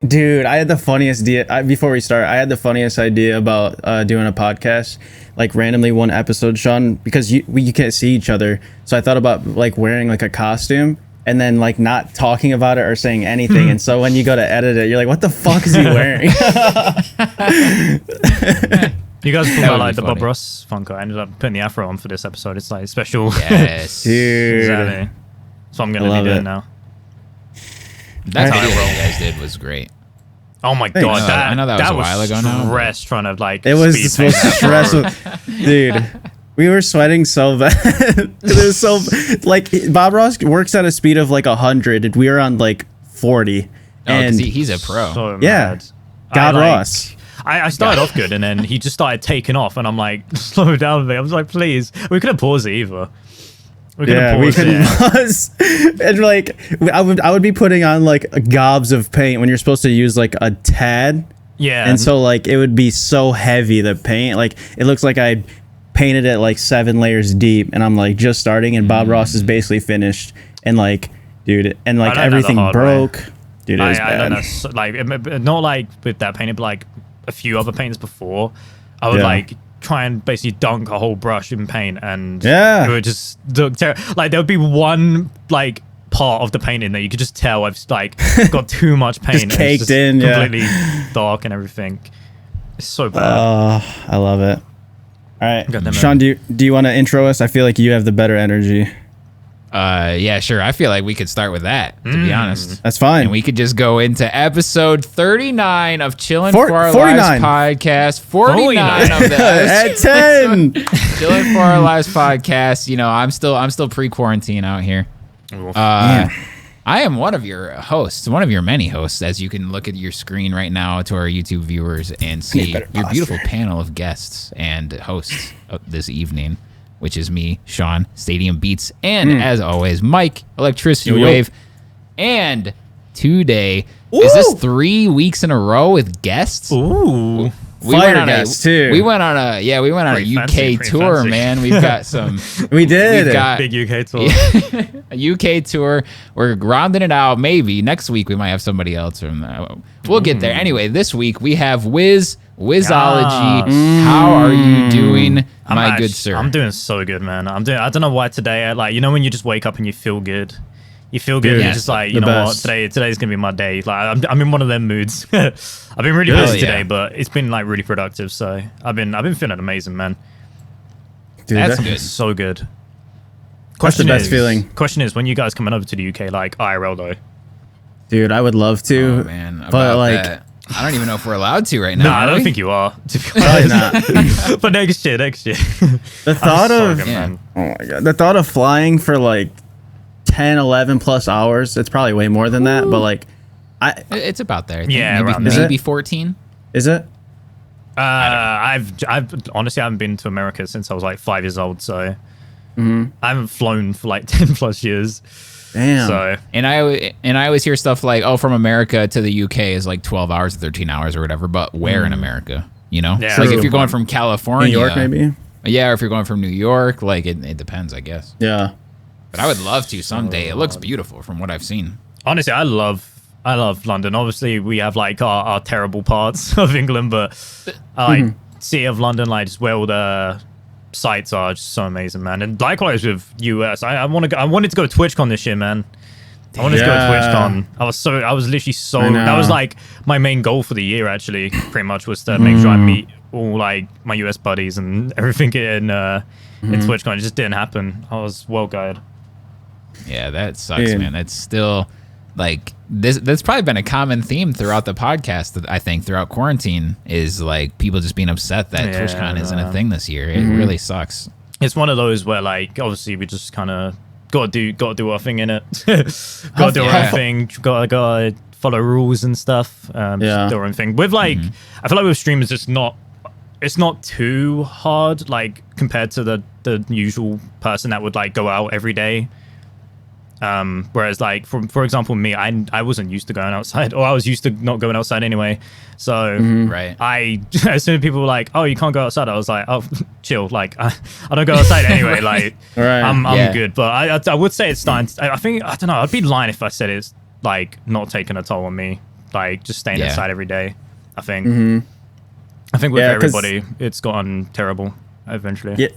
Dude, I had the funniest idea. Before we start, I had the funniest idea about doing a podcast, like randomly one episode, Sean, because you can't see each other. So I thought about like wearing like a costume and then like not talking about it or saying anything. And so when you go to edit it, you're like, what the fuck is he wearing? You guys talk about like the Bob Ross Funko. I ended up putting the afro on for this episode. It's like special. Yes. Dude. Exactly. So I'm going to be doing now. That video that you guys did was great. Oh my god, I know that was a while ago now. Stress trying to like. It was supposed to stress with, dude. We were sweating so bad. It was so like Bob Ross works at a speed of like 100, and we were on like 40. And he's a pro. So yeah, mad. God Ross. I started off good, and then he just started taking off, and I'm like, slow down a bit. I was like, please, we couldn't pause it either. We couldn't pause. And like I would be putting on like gobs of paint when you're supposed to use like a tad. Yeah. And so like it would be so heavy, the paint, like it looks like I painted it like 7 layers deep, and I'm like just starting, and Bob Ross is basically finished, and like dude, and like everything broke. Dude, it was bad. I don't know, like not like with that paint, but like a few other paints before, I would like try and basically dunk a whole brush in paint, and it would just look terrible. Like there would be one like part of the painting that you could just tell I've like got too much paint, just caked just in, completely dark and everything. It's so bad. Oh, I love it. All right, Sean, do you want to intro us? I feel like you have the better energy. Yeah, sure. I feel like we could start with that, to be honest. That's fine. And we could just go into episode 39 of Chillin' for Our 49. Lives podcast. 49 of that. At 10. Chillin' for Our Lives podcast. You know, I'm still pre-quarantine out here. I am one of your hosts, one of your many hosts, as you can look at your screen right now to our YouTube viewers and see your beautiful panel of guests and hosts this evening, which is me, Sean, Stadium Beats, and as always, Mike, ElectricityWave. And today, is this 3 weeks in a row with guests? Ooh. We went on a UK tour, man. We've got some. We did. We've got big UK tour. A UK tour. We're rounding it out. Maybe next week we might have somebody else from that. We'll get there. Anyway, this week we have Wizzology. How are you doing, my good sir? I'm doing so good, man. I don't know why today. Like, you know when you just wake up and you feel good. You feel good. You're just like, you know what? Today's gonna be my day. Like I'm in one of them moods. I've been really busy today, but it's been like really productive. So I've been feeling amazing, man. Dude, that's good. So good. That's the best feeling. Question is, when you guys coming over to the UK, like IRL though? Dude, I would love to. Oh, man, but like, that. I don't even know if we're allowed to right now. No, I don't think you are. To be honest. Not. But next year. The thought of oh my god, the thought of flying for like 10, 11 plus hours. It's probably way more than that, but like, it's about there. Yeah, maybe 14. Is it? I've honestly I haven't been to America since I was like 5 years old, so I haven't flown for like 10 plus years. Damn. So and I always hear stuff like, oh, from America to the UK is like 12 hours, 13 hours or whatever. But where in America? You know, yeah, so like if you're going from California, New York, maybe. Yeah, or if you're going from New York, like it depends, I guess. Yeah. But I would love to someday. It looks beautiful from what I've seen. Honestly, I love London. Obviously, we have like our terrible parts of England, but I like City of London, like just where all the sites are, just so amazing, man. And likewise with US, I wanted to go to TwitchCon this year, man. I wanted to go to TwitchCon. I was literally so. That was like my main goal for the year, actually. Pretty much was to make sure I meet all like my US buddies and everything in TwitchCon. It just didn't happen. I was well guided. Yeah, that sucks, man. That's still like this. That's probably been a common theme throughout the podcast. That I think throughout quarantine is like people just being upset that TwitchCon isn't a thing this year. It really sucks. It's one of those where like obviously we just kind of gotta do our thing in it. Gotta do our own thing. Gotta follow rules and stuff. Just do our own thing. With like, I feel like with streamers, it's not too hard like compared to the usual person that would like go out every day. Whereas like for example me, I wasn't used to going outside, or I was used to not going outside anyway. So I as soon as people were like, oh, you can't go outside, I was like, oh, chill, like I don't go outside anyway. Like I'm good. But I would say it's starting. I think I don't know. I'd be lying if I said it's like not taking a toll on me like just staying Yeah. inside every day. I think. Mm-hmm. I think with Yeah, 'cause- everybody, it's gotten terrible eventually. Yeah.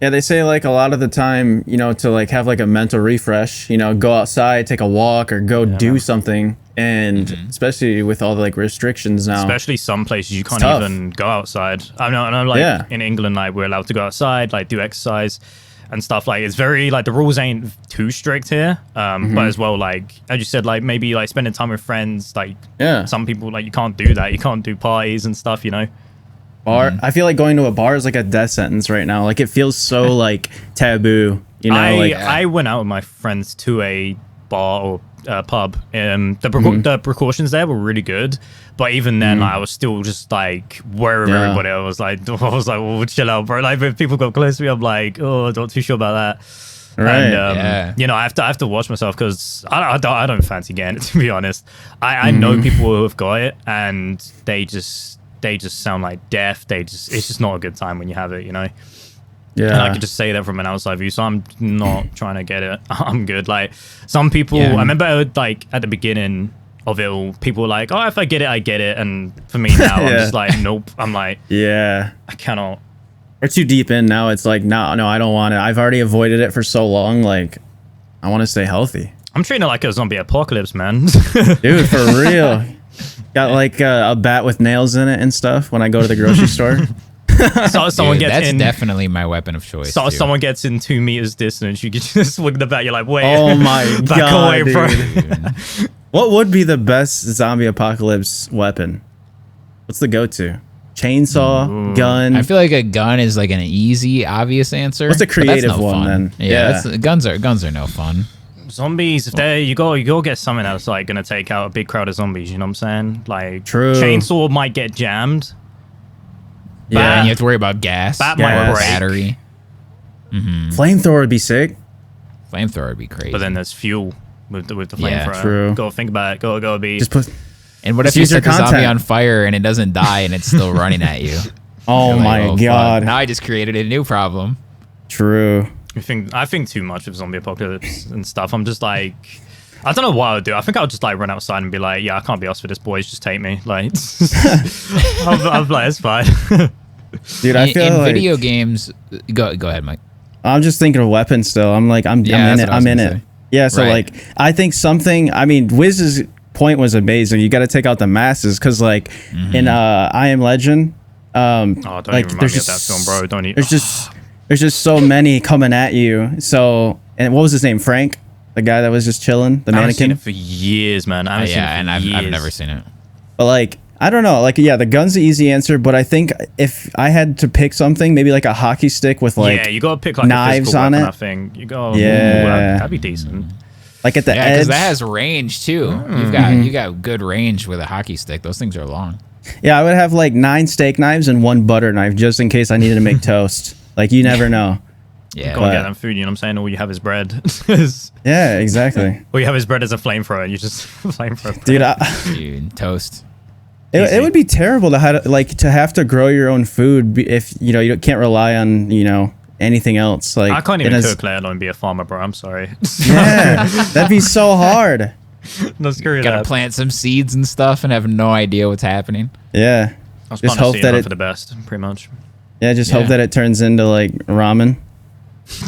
Yeah, they say like a lot of the time, you know, to like have like a mental refresh, you know, go outside, take a walk, or go do something. And especially with all the like restrictions now, Especially some places you can't tough. even go outside. I know like in England, like we're allowed to go outside, like do exercise and stuff. Like it's very like the rules ain't too strict here. But as well, like as you said, like maybe like spending time with friends. Like some people like you can't do that. You can't do parties and stuff. You know. bar. I feel like going to a bar is like a death sentence right now. Like it feels so like taboo. You know, I went out with my friends to a bar or pub. The precautions there were really good, but even then, like, I was still just like where everybody. I was like, well, chill out, bro. Like if people got close to me, I'm like, oh, not too sure about that. Right. And you know, I have to watch myself because I don't fancy getting it, to be honest. I know people who have got it and they just sound like death. It's just not a good time when you have it, you know. Yeah. And I could just say that from an outside view, so I'm not trying to get it. I'm good. Like some people, I remember like at the beginning of it all, people were like, oh, if I get it, I get it. And for me now, I'm just like, nope. I'm like, I cannot. We're too deep in now. It's like, no, I don't want it. I've already avoided it for so long. Like, I want to stay healthy. I'm treating it like a zombie apocalypse, man. Dude, for real. Got like a bat with nails in it and stuff when I go to the grocery store. So someone gets that's in. definitely my weapon of choice. So too. someone gets in 2 meters distance, you can just swing the bat. You're like, wait. Oh my back god, away, bro. dude. What would be the best zombie apocalypse weapon? What's the go-to? Chainsaw, gun. I feel like a gun is like an easy, obvious answer. What's a but that's creative no one fun. then? Yeah, guns are no fun. Zombies, if they you go get something that's like gonna take out a big crowd of zombies, you know what I'm saying? Like True. Chainsaw might get jammed. Yeah, and you have to worry about gas, Bat might break. battery. Flamethrower would be sick. Flamethrower would be crazy. But then there's fuel with the Yeah, flamethrower. true. Go think about it. Go be. Just put. And what if Just you use your set the zombie content. on fire and it doesn't die and it's still running at you? Oh You're like, my fuck. god. Now I just created a new problem. True. I think too much of zombie apocalypse and stuff. I'm just like, I don't know what I would do. I think I would just like run outside and be like, yeah, I can't be asked for this, boys. Just take me. Like, I'm like, it's fine. Dude, I feel in like video games. Go ahead, Mike. I'm just thinking of weapons still. I'm like, I'm Yeah, in that's it. what I was I'm in gonna it. say. Yeah, so Right. like I think something, I mean, Wiz's point was amazing. You got to take out the masses because like in I Am Legend, Oh, don't like even remind there's me of just that film, bro. Don't even. there's just so many coming at you. So, and what was his name? Frank, the guy that was just chilling, the I haven't seen mannequin. it for years, man. I haven't seen it Yeah, for and I've years. never seen it. But like, I don't know. Like, yeah, the gun's the easy answer. But I think if I had to pick something, maybe like a hockey stick with like yeah, you gotta pick like knives a physical on weapon, it. I think you go. Yeah. That'd be decent. like at the Yeah, edge. because that has range too. You got good range with a hockey stick. Those things are long. Yeah, I would have like 9 steak knives and 1 butter knife just in case I needed to make toast. Like, you never know. Yeah, Go get them food. You know what I'm saying? All you have is bread. Yeah, exactly. All you have is bread as a flamethrower. You just flamethrower. Dude, dude, toast. it would be terrible to have to grow your own food if you can't rely on anything else. Like, I can't even cook, let alone be a farmer, bro. I'm sorry. Yeah, that'd be so hard. No, screw Gotta that. plant some seeds and stuff and have no idea what's happening. Yeah, I was just planting hope seed that for the best, pretty much. hope that it turns into like ramen.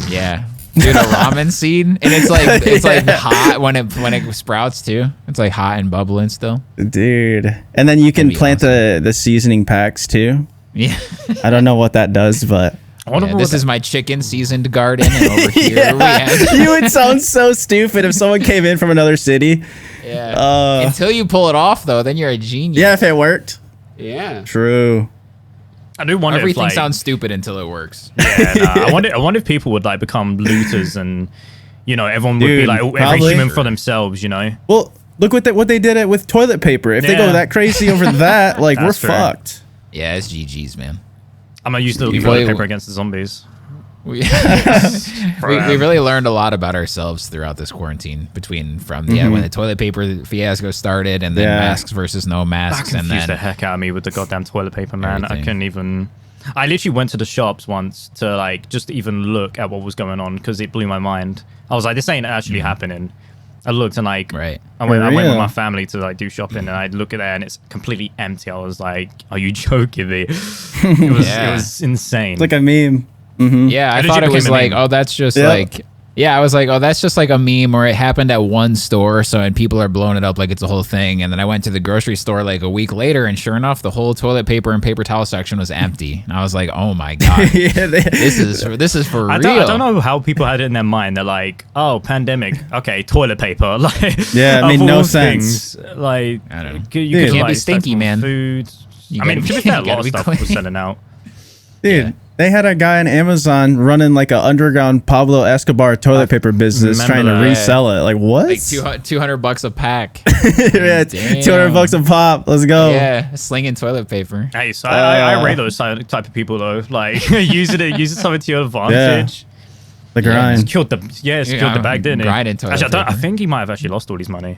Yeah, dude, a ramen seed, and it's like hot when it sprouts too. It's like hot and bubbling still. Dude, and then you can be plant the seasoning packs too. Yeah. I don't know what that does, but I wonder Yeah, what this that- is my chicken seasoned garden, and over here we have. You would sound so stupid if someone came in from another city. Yeah. Until you pull it off, though, then you're a genius. Yeah, if it worked. Yeah. True. I do wonder Everything if, like, sounds stupid until it works. Yeah, nah, I wonder if people would like become looters and everyone would be Dude, like every probably. human for themselves. Well, look what they did it with toilet paper. If they go Yeah. that crazy over that, like we're That's true. fucked. Yeah, it's GG's, man. I'm gonna use the You toilet really- paper against the zombies. We, we really learned a lot about ourselves throughout this quarantine from when the toilet paper fiasco started and then Yeah. masks versus no That masks and confused the then heck out of me with the goddamn toilet paper, man. Everything. I couldn't even. I literally went to the shops once to like just even look at what was going on because it blew my mind. I was like, this ain't actually happening. I looked and like Right. I went with my family to like do shopping, and I look at that and it's completely empty. I was like, "Are you joking me?" It was insane. It's like a meme. Mm-hmm. Yeah, I thought it was like, oh, that's just like. Yeah, I was like, oh, that's just like a meme, or it happened at one store, and people are blowing it up like it's a whole thing. And then I went to the grocery store like a week later, and sure enough, the whole toilet paper and paper towel section was empty. And I was like, oh my god, this is for real. I don't know how people had it in their mind. They're like, oh, pandemic, okay, toilet paper. Like, it made no sense. Like, I don't know. You can't like, be stinky, man. Food. I mean, to be fair, a lot of stuff was selling out. Dude, they had a guy on Amazon running like an underground Pablo Escobar toilet paper business trying to resell it. Like, what? Like $200 a pack. Yeah, $200 a pop. Let's go. Yeah, slinging toilet paper. Hey, so I rate those type of people though. Like, using something to your advantage. The grind. It's killed the bag, didn't it? Actually, I think he might have actually lost all his money.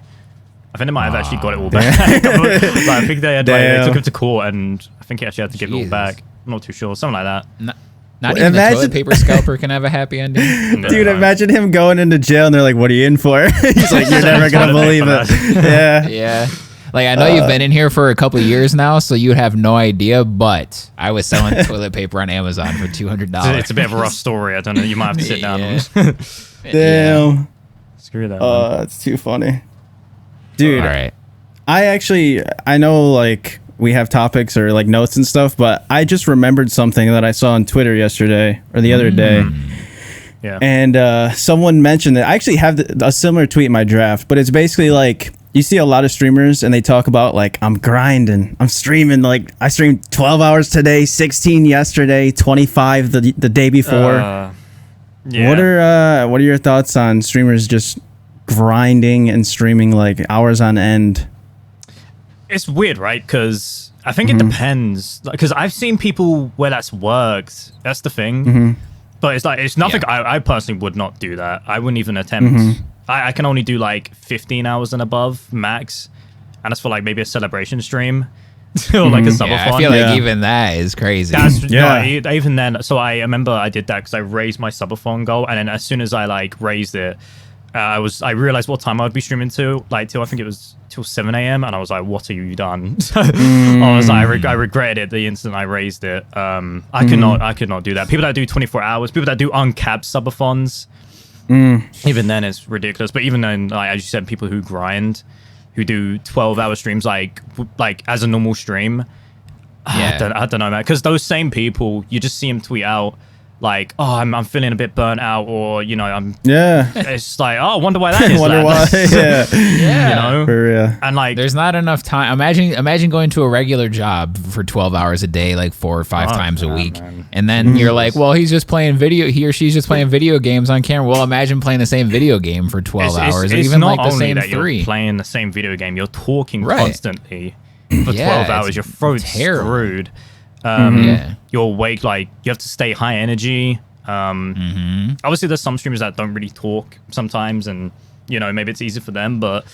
I think they might have actually got it all back. Like, I think they had they took him to court, and I think he actually had to give it all back. I'm not too sure, something like that. Not even the toilet paper scalper can have a happy ending. Dude, imagine him going into jail and they're like, "What are you in for?" He's like, "You're never gonna believe it." Yeah. Like, I know you've been in here for a couple of years now, so you have no idea, but I was selling toilet paper on Amazon for $200. It's a bit of a rough story. I don't know. You might have to sit down. Damn. Screw that. It's too funny. Dude, all right. I know like we have topics or like notes and stuff, but I just remembered something that I saw on Twitter yesterday or the other day. Yeah. And someone mentioned that I actually have a similar tweet in my draft, but it's basically like you see a lot of streamers and they talk about like, I'm grinding, I'm streaming, like I streamed 12 hours today, 16 yesterday, 25 the day before. What are your thoughts on streamers just grinding and streaming like hours on end? It's weird, right? Because I think it depends. Because I've seen people where that's worked. That's the thing. But it's like, it's nothing. I personally would not do that. I wouldn't even attempt. I can only do like 15 hours and above max. And that's for like maybe a celebration stream or like a subathon. I feel like even that is crazy. That's, even then. So I remember I did that because I raised my subathon goal. And then as soon as I like raised it, I realized what time I would be streaming till I think it was till 7 a.m. and I was like, what have you done? I was like, I regretted it the instant I raised it. I could not do that. People that do 24 hours, people that do uncapped subathons, even then it's ridiculous. But even then, like, as you said, people who grind, who do 12-hour streams like as a normal stream, I don't know, man. Because those same people, you just see them tweet out like, oh, I'm feeling a bit burnt out, or you know, it's like, oh, I wonder why that is. Wonder why. You know, for real. And like, there's not enough time. Imagine going to a regular job for 12 hours a day, like 4 or 5 times a week, and then you're like, well, he or she's just playing video games on camera. Well, imagine playing the same video game for 12 hours, or even like the same 3. You're playing the same video game, you're talking constantly for 12 hours. Your throat's screwed. You're awake, like you have to stay high energy. Obviously there's some streamers that don't really talk sometimes, and you know, maybe it's easy for them, but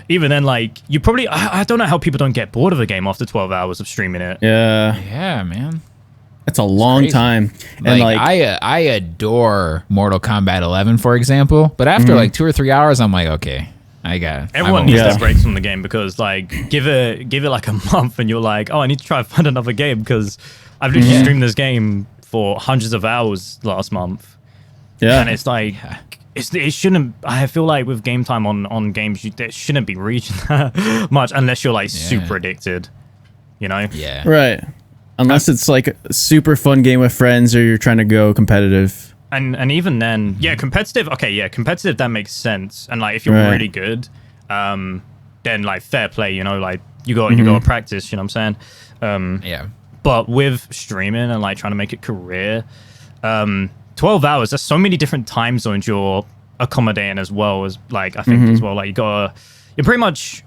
even then, like, you probably I don't know how people don't get bored of a game after 12 hours of streaming it. Yeah, man, it's a long time. And like I adore Mortal Kombat 11, for example, but after like 2 or 3 hours I'm like, okay, everyone needs their breaks from the game, because like give it like a month and you're like, oh, I need to try and find another game, because I've literally streamed this game for hundreds of hours last month. And it's like it shouldn't. I feel like with game time on games, it shouldn't be reaching that much unless you're like super addicted, you know? Right. Unless it's like a super fun game with friends, or you're trying to go competitive. And even then, competitive. Okay, competitive, that makes sense. And like if you're really good, then like fair play, you know, like you got to practice. You know what I'm saying? But with streaming and like trying to make it career, 12 hours. There's so many different time zones you're accommodating as well as like I think as well. Like you're pretty much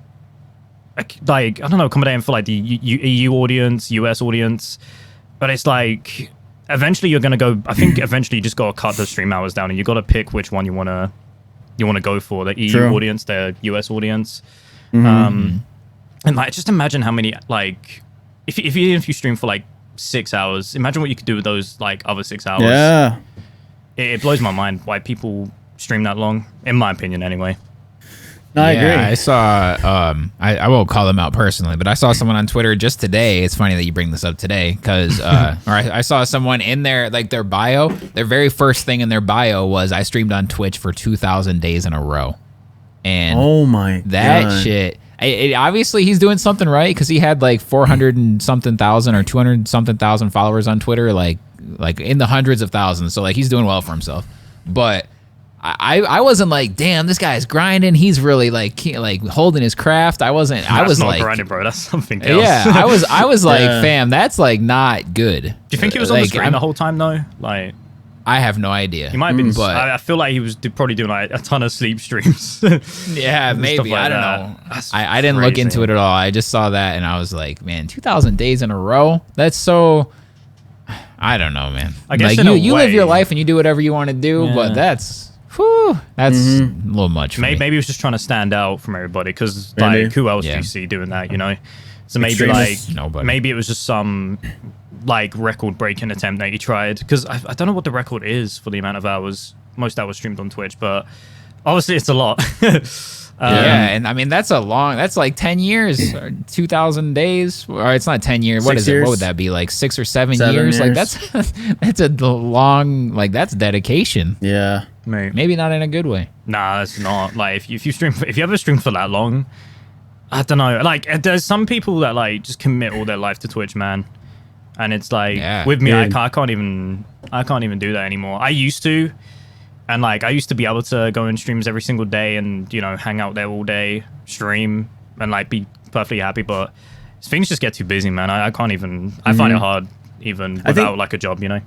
like I don't know, accommodating for like the EU audience, US audience, but it's like. Eventually, you're gonna go. I think eventually you just gotta cut the stream hours down, and you gotta pick which one you wanna go for, the EU audience, the US audience, and like just imagine how many like if you stream for like 6 hours, imagine what you could do with those like other 6 hours. Yeah, it blows my mind why people stream that long, in my opinion, anyway. No, I agree. I saw, I won't call them out personally, but I saw someone on Twitter just today. It's funny that you bring this up today because, I saw someone in their, like their bio, their very first thing in their bio was I streamed on Twitch for 2,000 days in a row. And oh my that shit. Obviously, he's doing something right because he had like 400 and something thousand or 200 something thousand followers on Twitter, like in the hundreds of thousands. So like he's doing well for himself. But I wasn't like, damn, this guy's grinding. He's really like holding his craft. I wasn't. That's I was not like grinding, bro. That's something else. Yeah, I was like, fam, that's like not good. Do you think he was on the screen the whole time though? Like, I have no idea. He might have been, but I feel like he was probably doing like a ton of sleep streams. Yeah, maybe. Like I don't know. I didn't look into it at all. I just saw that and I was like, man, 2,000 days in a row? That's so... I don't know, man. I guess like you live your life and you do whatever you want to do, but that's a little much for me. Maybe he was just trying to stand out from everybody because like who else do you see doing that, you know? So maybe maybe it was just some like record breaking attempt that he tried because I don't know what the record is for the amount of hours most hours streamed on Twitch, but obviously it's a lot. And I mean that's like 10 years, or 2,000 days, or it's not 10 years. What is it? What would that be? Like 6 or 7 years? Like that's a long, like that's dedication. Yeah, maybe not in a good way. Nah, it's not. Like if you ever stream for that long, I don't know. Like there's some people that like just commit all their life to Twitch, man. And it's like with me, I can't even do that anymore. I used to. And like I used to be able to go in streams every single day and, you know, hang out there all day, stream and like be perfectly happy. But things just get too busy, man. I can't even, I find it hard even without like a job, you know?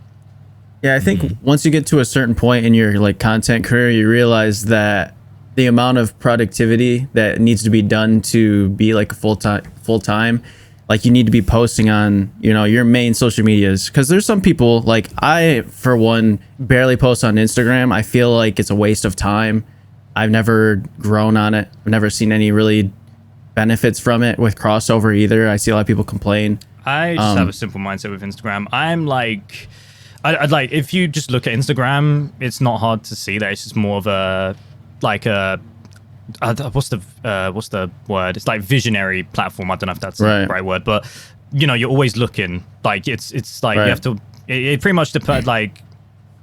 Yeah, I think once you get to a certain point in your like content career, you realize that the amount of productivity that needs to be done to be like a full time, like you need to be posting on, you know, your main social medias. Because there's some people, like I, for one, barely post on Instagram. I feel like it's a waste of time. I've never grown on it. I've never seen any really benefits from it with crossover either. I see a lot of people complain. I just have a simple mindset with Instagram. I'm like, I'd like, if you just look at Instagram, it's not hard to see that it's just more of a, like a, what's the word? It's like visionary platform. I don't know if that's the right word, but you know, you're always looking. Like it's like you have to. It pretty much like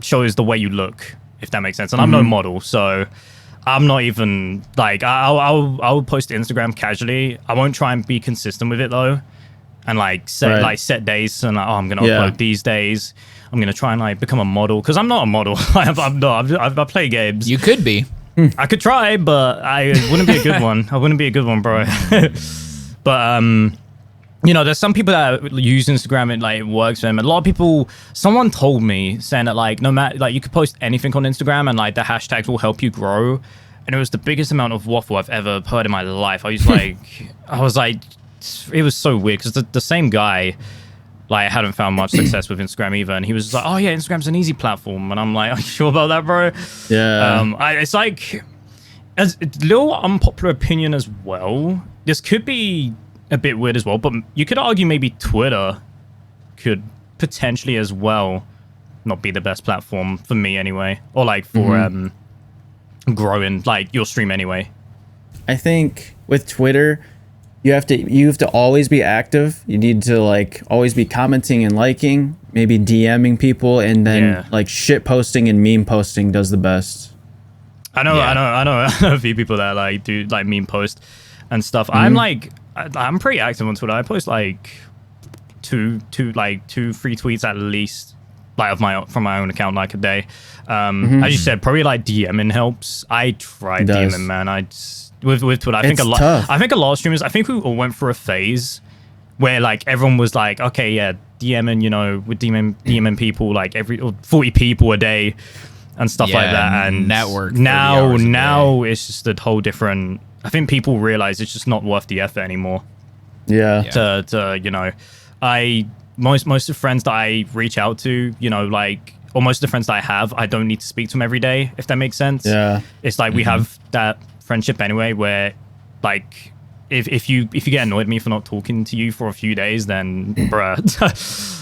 shows the way you look, if that makes sense. And I'm no model, so I'm not even like I'll post to Instagram casually. I won't try and be consistent with it though, and like set days and like, I'm gonna upload these days. I'm gonna try and like become a model because I'm not a model. I'm not. I play games. You could be. I could try, but I wouldn't be a good one. I wouldn't be a good one, bro. But you know, there's some people that use Instagram and like it works for them. A lot of people. Someone told me saying that like no matter like you could post anything on Instagram and like the hashtags will help you grow. And it was the biggest amount of waffle I've ever heard in my life. I was like, it was so weird because the same guy. Like, I hadn't found much success with Instagram either. And he was like, oh, yeah, Instagram's an easy platform. And I'm like, are you sure about that, bro? Yeah. It's like, as a little unpopular opinion as well. This could be a bit weird as well. But you could argue maybe Twitter could potentially as well not be the best platform for me anyway. Or like for growing, like, your stream anyway. I think with Twitter... You have to always be active. You need to like always be commenting and liking, maybe DMing people, and then like shit posting and meme posting does the best. I know a few people that like do like meme post and stuff. I'm pretty active on Twitter. I post like two, 3 tweets at least, like from my own account, like a day. As you said, probably like DMing helps. I tried DMing, man. With Twitter, I think a lot of streamers. I think we all went through a phase where like everyone was like, okay, yeah, DMing, you know, with DMing people like 40 people a day and stuff like that. And network. Now it's just a whole different. I think people realize it's just not worth the effort anymore. Yeah. To you know, most of the friends that I reach out to, you know, like. Or most of the friends that I have, I don't need to speak to them every day, if that makes sense. Yeah. It's like we have that friendship anyway where like if you get annoyed at me for not talking to you for a few days, then bruh,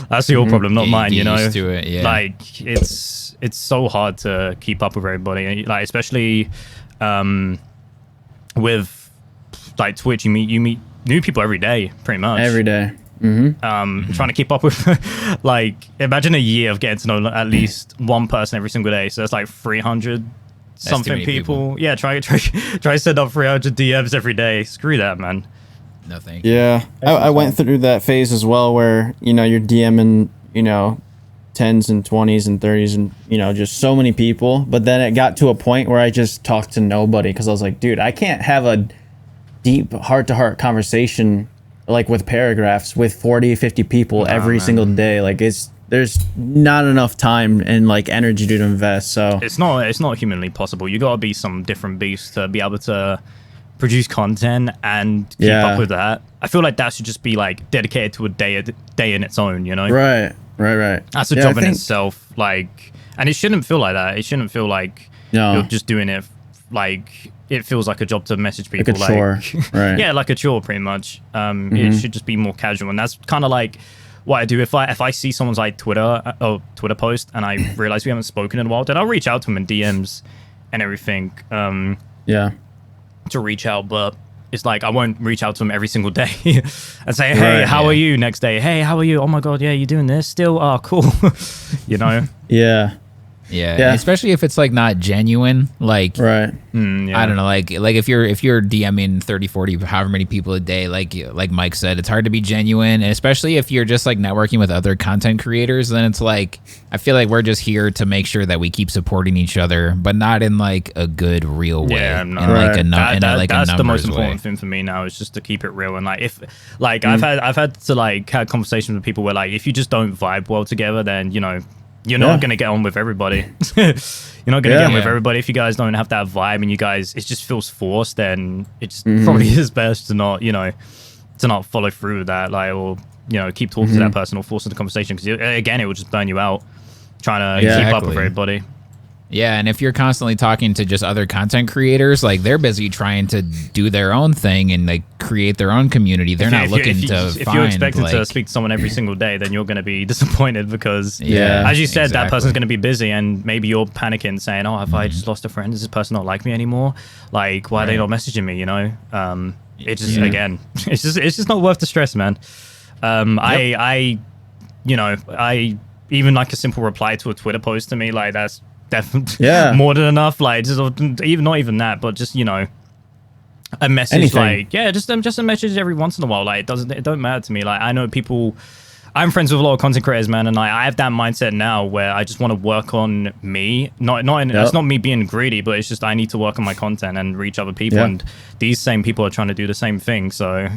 that's your problem, not mine, you know? Used to it, yeah. Like it's so hard to keep up with everybody. Like especially with like Twitch, you meet new people every day, pretty much. Every day. Trying to keep up with like, imagine a year of getting to know at least one person every single day. So that's like 300 something people. Yeah, try to send up 300 DMs every day. Screw that, man. No thank you. Yeah, I went through that phase as well, where you're DMing 10s and 20s and 30s and just so many people. But then it got to a point where I just talked to nobody, because I was like, dude, I can't have a deep heart-to-heart conversation like with paragraphs with 40, 50 people every single day. Like there's not enough time and like energy to invest. So it's not humanly possible. You gotta be some different beast to be able to produce content and keep up with that. I feel like that should just be like dedicated to a day in its own, Right. That's a job in itself. Like, and it shouldn't feel like that. It shouldn't feel like you're just doing it like it feels like a job to message people, like a chore. Right. Yeah, like a chore, pretty much. It should just be more casual, and that's kind of like what I do. If I see someone's like Twitter post and I realize we haven't spoken in a while, then I'll reach out to them in DMs and everything. To reach out, but it's like I won't reach out to them every single day and say, hey, how are you? Next day, hey, how are you? Oh my god, yeah, you doing this still? Oh, cool. Yeah, especially if it's like not genuine, like right. I don't know, like if you're DMing 30, 40, however many people a day, like Mike said, it's hard to be genuine, and especially if you're just like networking with other content creators, then it's like I feel like we're just here to make sure that we keep supporting each other, but not in like a good real way. Yeah, no, that's the most important thing for me now, is just to keep it real. And like if like I've had to like have conversations with people where like if you just don't vibe well together, then you're not going to get on with everybody. You're not going to get on with everybody. If you guys don't have that vibe and it just feels forced, then it just probably is best to not, to not follow through with that, like, or, keep talking to that person or forcing the conversation. Because again, it will just burn you out trying to keep up with everybody. Yeah, and if you're constantly talking to just other content creators, like they're busy trying to do their own thing and like create their own community. They're not looking to If you're expected to speak to someone every single day, then you're going to be disappointed because, as you said, that person's going to be busy, and maybe you're panicking, saying, "Oh, have I just lost a friend? Does this person not like me anymore? Like, why are they not messaging me?" It just again, it's just not worth the stress, man. I even like a simple reply to a Twitter post to me, like that's definitely more than enough. Like just even not even that, but just a message. Anything. Like just a message every once in a while. Like it don't matter to me. Like I know people. I'm friends with a lot of content creators, man, and I have that mindset now where I just want to work on me. It's not me being greedy, but it's just I need to work on my content and reach other people. And these same people are trying to do the same thing. So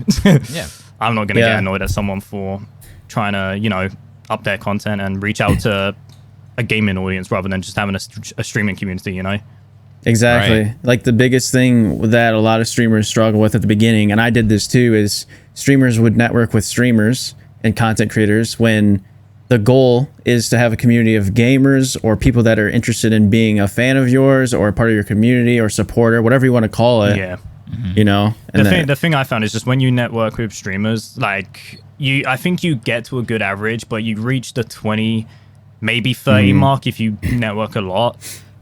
I'm not gonna get annoyed at someone for trying to up their content and reach out to a gaming audience rather than just having a streaming community, Exactly. Right. Like the biggest thing that a lot of streamers struggle with at the beginning, and I did this too, is streamers would network with streamers and content creators when the goal is to have a community of gamers or people that are interested in being a fan of yours or a part of your community or supporter, whatever you want to call it. Yeah. And the thing I found is just when you network with streamers, like I think you get to a good average, but you reach the 20, maybe 30 mark if you network a lot,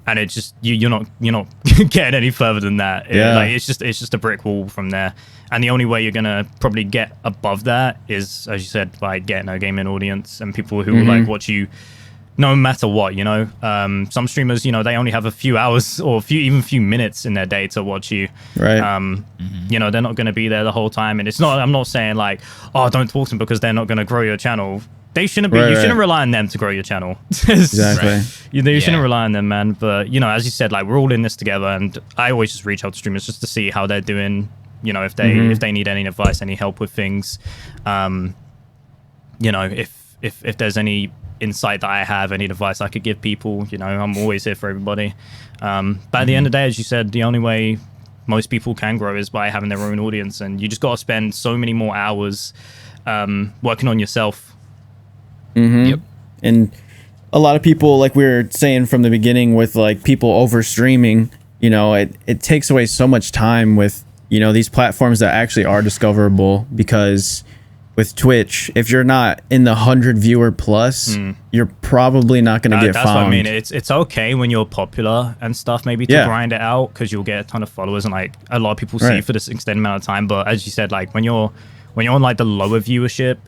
and it's just you're not getting any further than that. It's just a brick wall from there, and the only way you're gonna probably get above that is, as you said, by getting a gaming audience and people who will like watch you no matter what. Some streamers, they only have a few hours or few minutes in their day to watch you. Right. They're not going to be there the whole time, and I'm not saying like, oh, don't talk to them because they're not going to grow your channel. They shouldn't be. You shouldn't rely on them to grow your channel. Exactly. You shouldn't rely on them, man. But as you said, like we're all in this together, and I always just reach out to streamers just to see how they're doing. If they need any advice, any help with things. If there's any insight that I have, any advice I could give people, I'm always here for everybody. But at the end of the day, as you said, the only way most people can grow is by having their own audience, and you just got to spend so many more hours working on yourself. Yep. And a lot of people, like we were saying from the beginning, with like people over streaming, it takes away so much time with these platforms that actually are discoverable, because with Twitch, if you're not in the 100 viewer plus, you're probably not going to get that's found. What I mean. It's okay when you're popular and stuff, maybe to grind it out, because you'll get a ton of followers and like a lot of people see you for this extended amount of time. But as you said, like when you're on like the lower viewership,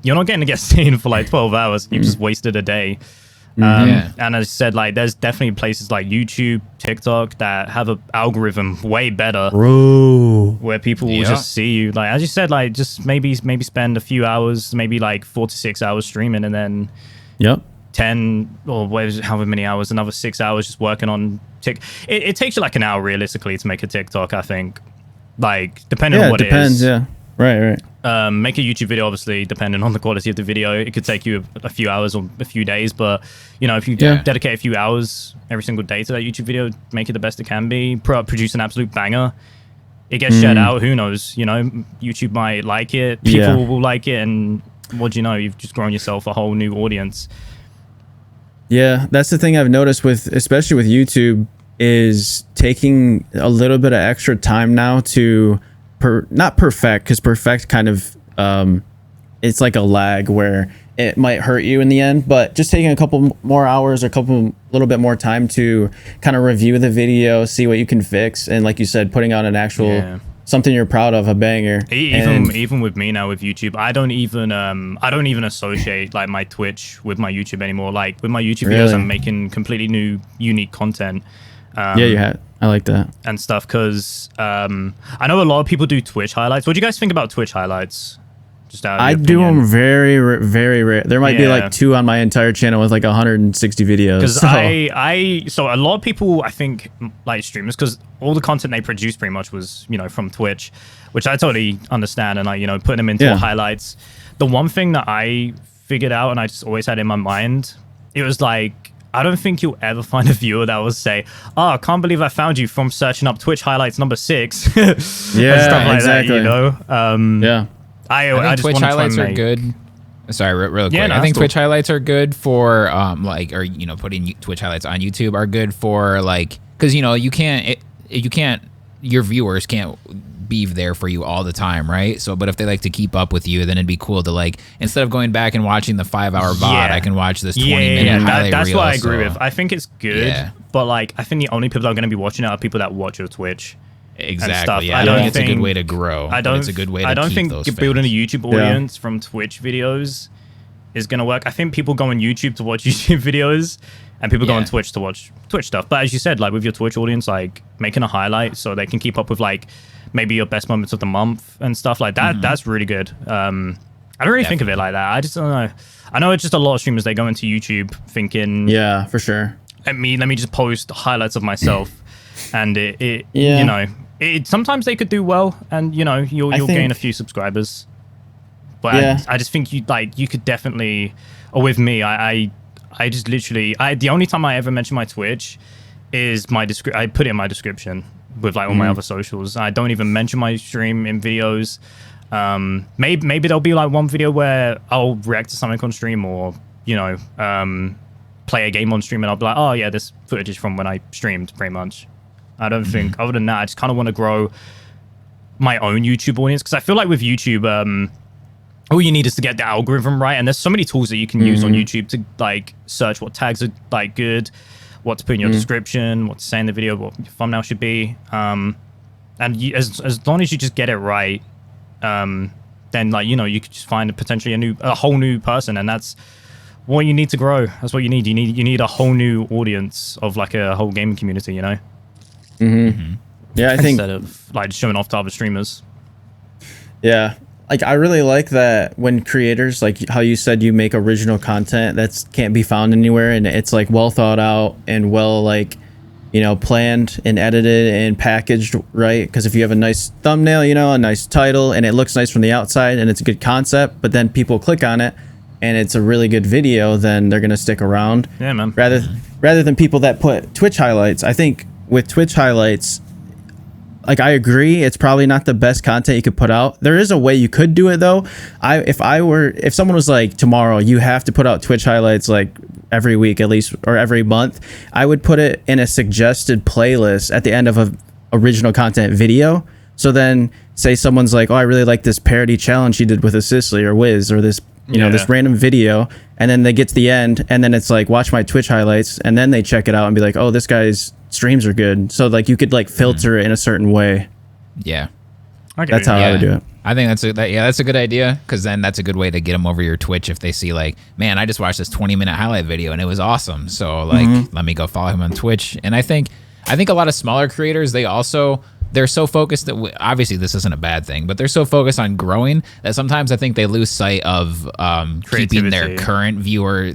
you're not getting to get seen for like 12 hours. You've just wasted a day. And as I said, like there's definitely places like YouTube, TikTok that have an algorithm way better, where people will just see you. Like as you said, like just maybe spend a few hours, maybe like 4 to 6 hours streaming, and then 10 or however many hours, another 6 hours just working on it takes you like an hour realistically to make a TikTok, I think. Like depending on what it is. Right. Make a YouTube video, obviously, depending on the quality of the video. It could take you a few hours or a few days, but you know, if you dedicate a few hours every single day to that YouTube video, make it the best it can be, produce an absolute banger. It gets shared out. Who knows? You know, YouTube might like it. People will like it, and what do you know? You've just grown yourself a whole new audience. Yeah, that's the thing I've noticed especially with YouTube, is taking a little bit of extra time now to not perfect, because perfect kind of it's like a lag where it might hurt you in the end, but just taking a couple more hours or little bit more time to kind of review the video, see what you can fix, and like you said, putting out an actual something you're proud of, a banger. Even with me now with YouTube, I don't even associate like my Twitch with my YouTube anymore. Like with my YouTube videos, I'm making completely new, unique content. I like that and stuff, because I know a lot of people do Twitch highlights. What do you guys think about Twitch highlights? Just out of I do them very rare. There might be like 2 on my entire channel with like 160 videos. Because so a lot of people, I think, like streamers, because all the content they produced pretty much was, you know, from Twitch, which I totally understand, and like, you know, putting them into highlights. The one thing that I figured out, and I just always had in my mind, it was like, I don't think you'll ever find a viewer that will say, "Oh, I can't believe I found you from searching up Twitch highlights number 6." and stuff like that, you know. I think Twitch highlights are good. Sorry, real quick. I think Twitch highlights are good for putting Twitch highlights on YouTube are good for like, because you know your viewers can't be there for you all the time, right? So, but if they like to keep up with you, then it'd be cool to like, instead of going back and watching the 5-hour VOD, I can watch this 20-minute highlight that's reel. What I agree with. I think it's good, but like I think the only people that are going to be watching it are people that watch your Twitch. Exactly. Yeah, I don't think it's a good way to grow. It's a good way to I don't keep think building a YouTube audience from Twitch videos is going to work. I think people go on YouTube to watch YouTube videos, and people go on Twitch to watch Twitch stuff. But as you said, like with your Twitch audience, like making a highlight so they can keep up with like maybe your best moments of the month and stuff like that. That's really good. I don't really think of it like that. I just don't know. I know it's just a lot of streamers, they go into YouTube thinking, for sure, let me just post highlights of myself. And you know, sometimes they could do well, and you know, you'll gain a few subscribers. But I just think you could definitely, or with me, I just literally, the only time I ever mention my Twitch is I put it in my description with like all my other socials. I don't even mention my stream in videos. Maybe there'll be like one video where I'll react to something on stream, or you know, play a game on stream, and I'll be like, oh yeah, this footage is from when I streamed, pretty much. I don't think, other than that, I just kind of want to grow my own YouTube audience, because I feel like with YouTube, all you need is to get the algorithm right, and there's so many tools that you can use on YouTube to like search what tags are like good, what to put in your description, what to say in the video, what your thumbnail should be, and as long as you just get it right, then like, you know, you could just find potentially a whole new person, and that's what you need to grow. That's what you need. You need a whole new audience of like a whole gaming community, you know. Yeah, I think instead of like showing off to other streamers. Yeah, like I really like that when creators, like how you said, you make original content that can't be found anywhere, and it's like well thought out and well, like, you know, planned and edited and packaged right. Because if you have a nice thumbnail, you know, a nice title, and it looks nice from the outside, and it's a good concept, but then people click on it and it's a really good video, then they're gonna stick around. Yeah, man. Rather than people that put Twitch highlights. I think with Twitch highlights, like, I agree, it's probably not the best content you could put out. There is a way you could do it though. If someone was like, tomorrow you have to put out Twitch highlights like every week at least, or every month, I would put it in a suggested playlist at the end of a original content video, So then say someone's like, oh, I really like this parody challenge he did with Assistly or Wiz or this, you know, this random video. And then they get to the end and then it's like, watch my Twitch highlights. And then they check it out and be like, oh, this guy's streams are good. So like you could like filter it in a certain way. Yeah. That's how I would do it. I think that's a good idea, because then that's a good way to get them over your Twitch if they see like, man, I just watched this 20-minute highlight video and it was awesome. So like, let me go follow him on Twitch. And I think a lot of smaller creators, they're so focused that obviously this isn't a bad thing, but they're so focused on growing that sometimes I think they lose sight of keeping their current viewers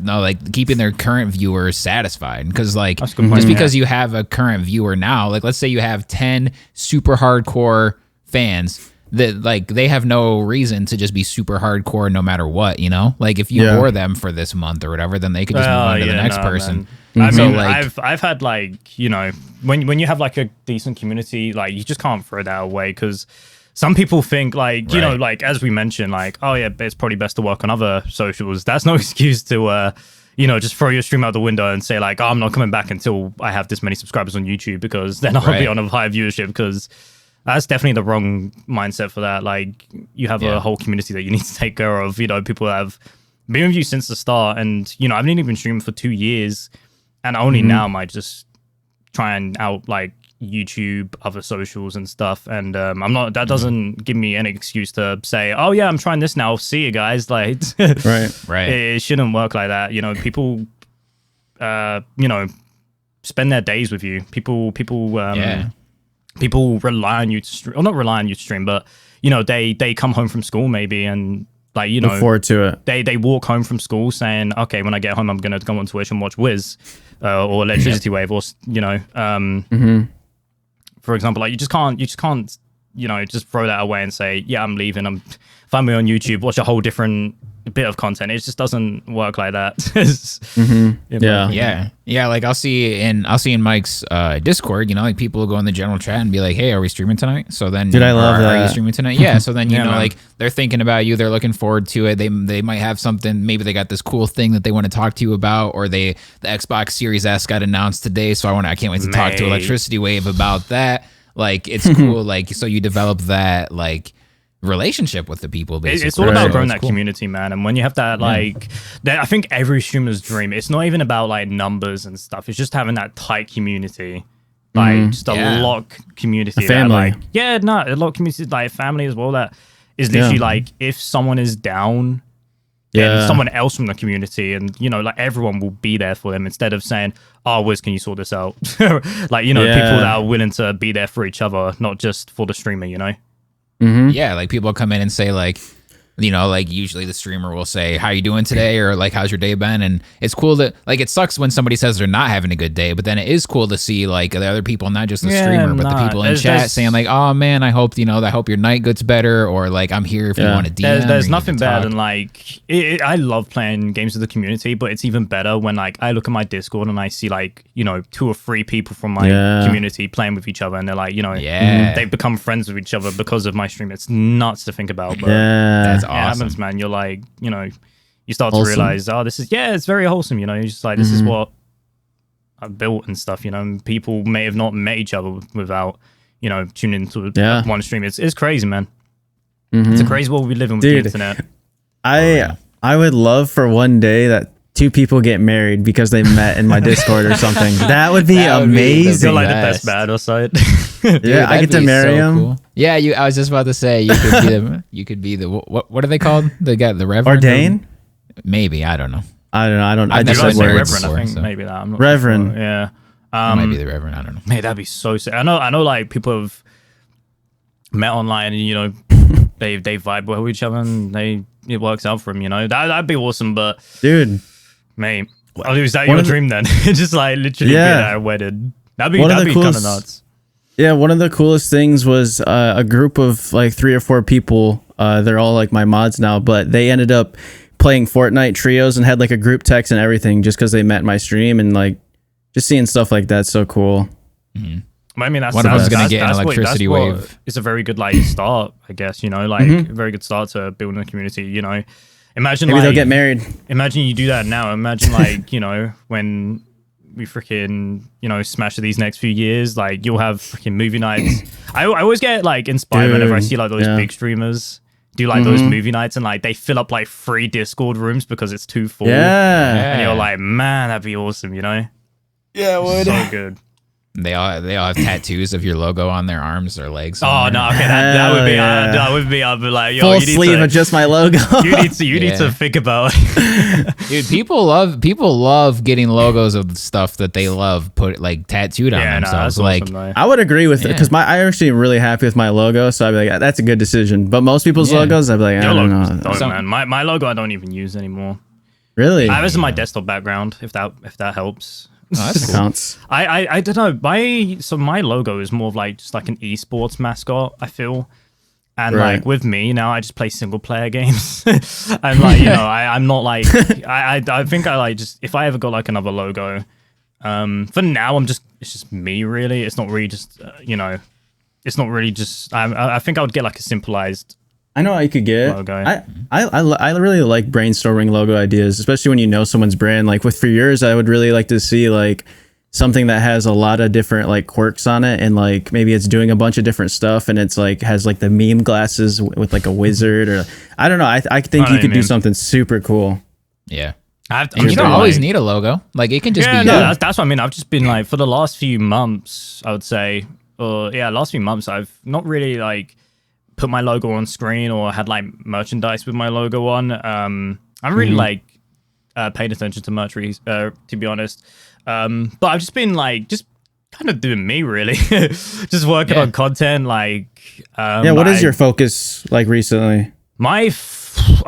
satisfied. Because like just because you have a current viewer now, like let's say you have 10 super hardcore fans that like they have no reason to just be super hardcore no matter what, you know? Like if you bore them for this month or whatever, then they could just move on to the next person. I mean, like, I've had like, you know, when you have like a decent community, like you just can't throw that away, because some people think like, you know, like as we mentioned, like, oh yeah, it's probably best to work on other socials. That's no excuse to you know, just throw your stream out the window and say like, oh, I'm not coming back until I have this many subscribers on YouTube, because then I'll be on a higher viewership, because that's definitely the wrong mindset for that. Like you have a whole community that you need to take care of. You know, people have been with you since the start, and you know, I've only been streaming for 2 years, and only now am I just trying out like YouTube, other socials and stuff. And I'm not. That doesn't give me any excuse to say, oh yeah, I'm trying this now. See you guys. Like, right. It shouldn't work like that. You know, people, you know, spend their days with you. People rely on you to stream, or not rely on you to stream, but you know, they come home from school maybe, and like, you know, look forward to it. They walk home from school saying, okay, when I get home, I'm gonna go on Twitch and watch Wiz or ElectricityWave, or you know, for example, like you just can't, you know, just throw that away and say, yeah, I'm leaving. Find me on YouTube, watch a whole different bit of content. It just doesn't work like that. Yeah. Like I'll see in Mike's Discord, you know, like people will go in the general chat and be like, hey, are we streaming tonight? So then, I love that. Are you streaming tonight? Yeah. So then, you know, like they're thinking about you, they're looking forward to it. They might have something, maybe they got this cool thing that they want to talk to you about, or the Xbox Series S got announced today, so I can't wait to talk to ElectricityWave about that. Like it's cool. Like, so you develop that like relationship with the people, basically. It's all about growing that community, man. And when you have that, like, I think every streamer's dream, it's not even about like numbers and stuff, it's just having that tight community, like just a lock community, a family. A lot of community, like family as well, that is literally like, if someone is down, then someone else from the community, and you know, like everyone will be there for them, instead of saying, oh, Wiz, can you sort this out? Like, you know, people that are willing to be there for each other, not just for the streamer, you know. Yeah, like people come in and say like, you know, like usually the streamer will say, how you doing today? Or like, how's your day been? And it's cool that, like, it sucks when somebody says they're not having a good day, but then it is cool to see like the other people, not just the streamer, but the people in chat saying like, oh man, I hope your night gets better, or like, I'm here if you want to DM. There's nothing better than like, I love playing games with the community, but it's even better when like I look at my Discord and I see like, you know, 2 or 3 people from my community playing with each other, and they're like, you know, they've become friends with each other because of my stream. It's nuts to think about, but that's awesome. It happens, man. You're like, you know, you start to realize, oh, this is, it's very wholesome, you know. You're just like, this is what I've built and stuff, you know. And people may have not met each other without, you know, tuning into one stream. It's crazy, man. It's a crazy world we live in with the internet. I would love for one day that 2 people get married because they met in my Discord or something. That would be amazing. You're like the best bad or side. Dude, I get to marry him. Cool. Yeah, I was just about to say you could be the what are they called? The guy, the Reverend. Ordain? Maybe, I don't know. I just said Reverend. I think maybe that. I'm not Reverend. Sure. Yeah. Might be the Reverend. I don't know. Man, that'd be so sick. I know. Like people have met online, and you know, they vibe well with each other, and it works out for them. You know, that'd be awesome. But dude, mate, is that your dream then? Just like literally being at a wedding. That'd be kind of nuts. Yeah, one of the coolest things was a group of like 3 or 4 people. They're all like my mods now, but they ended up playing Fortnite trios and had like a group text and everything just because they met my stream, and like just seeing stuff like that's so cool. I mean, that's one of them's gonna get an ElectricityWave. It's a very good like start, I guess. You know, like a very good start to building a community. You know, imagine maybe they'll get married. Imagine you do that now. Imagine like you know when we freaking, smash these next few years, like you'll have freaking movie nights. I always get like inspired whenever I see like those big streamers do like those movie nights, and like they fill up like 3 Discord rooms because it's too full. And you're like, man, that'd be awesome, Yeah, it would. So good. They all have tattoos of your logo on their arms or legs. Oh no, okay, that would be that would be. I'd be like, yo, full sleeve of just my logo. You need to think about. Dude, people love getting logos of stuff that they love put like tattooed on themselves. Like awesome, I would agree with it because I actually really happy with my logo, so I'd be like, that's a good decision. But most people's logos, I'd be like, I don't know. Man, my logo I don't even use anymore. Really? I was in my desktop background. If that helps. Oh, that's cool. Counts. I don't know. My logo is more of like just like an esports mascot, I feel. And like with me now, I just play single player games. And like, I'm not like I think I like just if I ever got like another logo, for now it's just me really. It's not really just it's not really just I think I would get like a simplified I know I could get logo. I really like brainstorming logo ideas, especially when you know someone's brand. Like for yours, I would really like to see like something that has a lot of different like quirks on it, and like maybe it's doing a bunch of different stuff, and it's like has like the meme glasses with like a wizard, or I don't know. I think you could do something super cool. Yeah. And you don't always need a logo. Like it can just be. No, that's what I mean. I've just been like for the last few months, I would say, last few months, I've not really like put my logo on screen or had like merchandise with my logo on. I really like paid attention to merch, to be honest. But I've just been like just kind of doing me really, just working on content. Like what is your focus like recently?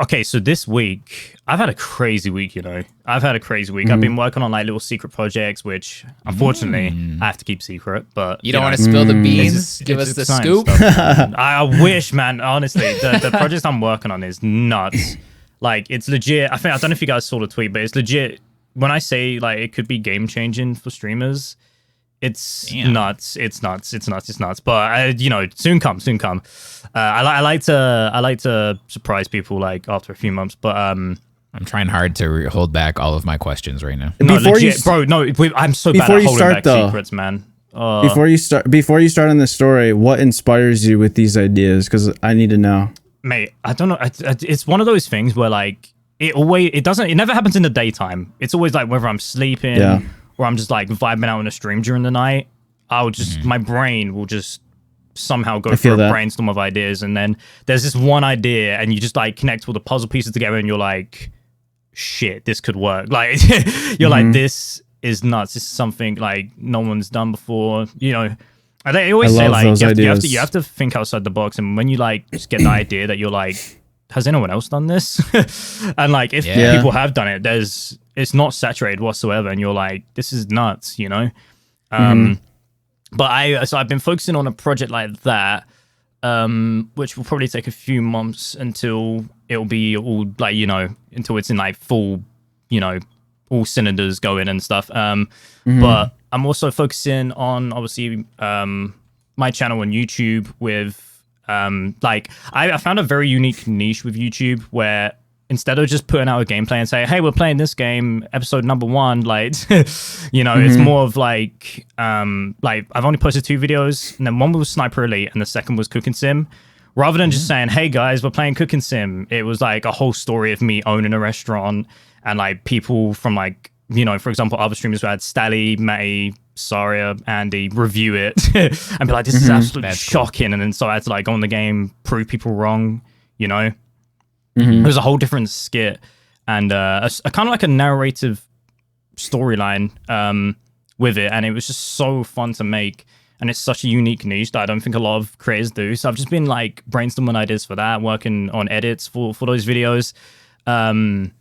Okay, so this week I've had a crazy week. I've been working on like little secret projects, which unfortunately I have to keep secret. But you don't want to spill the beans. Give us the scoop. I wish, man. Honestly, the project I'm working on is nuts. Like it's legit. I don't know if you guys saw the tweet, but it's legit. When I say like it could be game changing for streamers, it's nuts. It's nuts. But soon come. I like to surprise people like after a few months. But I'm trying hard to hold back all of my questions right now. No, legit, bro. No, I'm so bad at holding back secrets, man. Before you start on this story, what inspires you with these ideas? Because I need to know. Mate, I don't know. It's one of those things where like it never happens in the daytime. It's always like whether I'm sleeping or I'm just like vibing out in a stream during the night. My brain will just somehow go through a brainstorm of ideas, and then there's this one idea, and you just like connect all the puzzle pieces together, and you're like, shit, this could work. Like you're like, this is nuts. This is something like no one's done before. They always say like you have to think outside the box, and when you like just get the idea that you're like, has anyone else done this? And like if people have done it, it's not saturated whatsoever, and you're like, this is nuts, But I've been focusing on a project like that, which will probably take a few months until it'll be all like until it's in like full, all cylinders going and stuff. But I'm also focusing on obviously my channel on YouTube with I found a very unique niche with YouTube where instead of just putting out a gameplay and say, hey, we're playing this game, episode number 1, like, it's more of like I've only posted 2 videos, and then one was Sniper Elite and the second was Cooking Sim. Rather than just saying, hey guys, we're playing Cooking Sim, it was like a whole story of me owning a restaurant and like people from like, for example, other streamers who had Stally, Matty, Saria, Andy review it and be like, this is absolutely shocking. Cool. And then so I had to like go on the game, prove people wrong, It was a whole different skit and a kind of like a narrative storyline with it, and it was just so fun to make, and it's such a unique niche that I don't think a lot of creators do. So I've just been like brainstorming ideas for that, working on edits for those videos and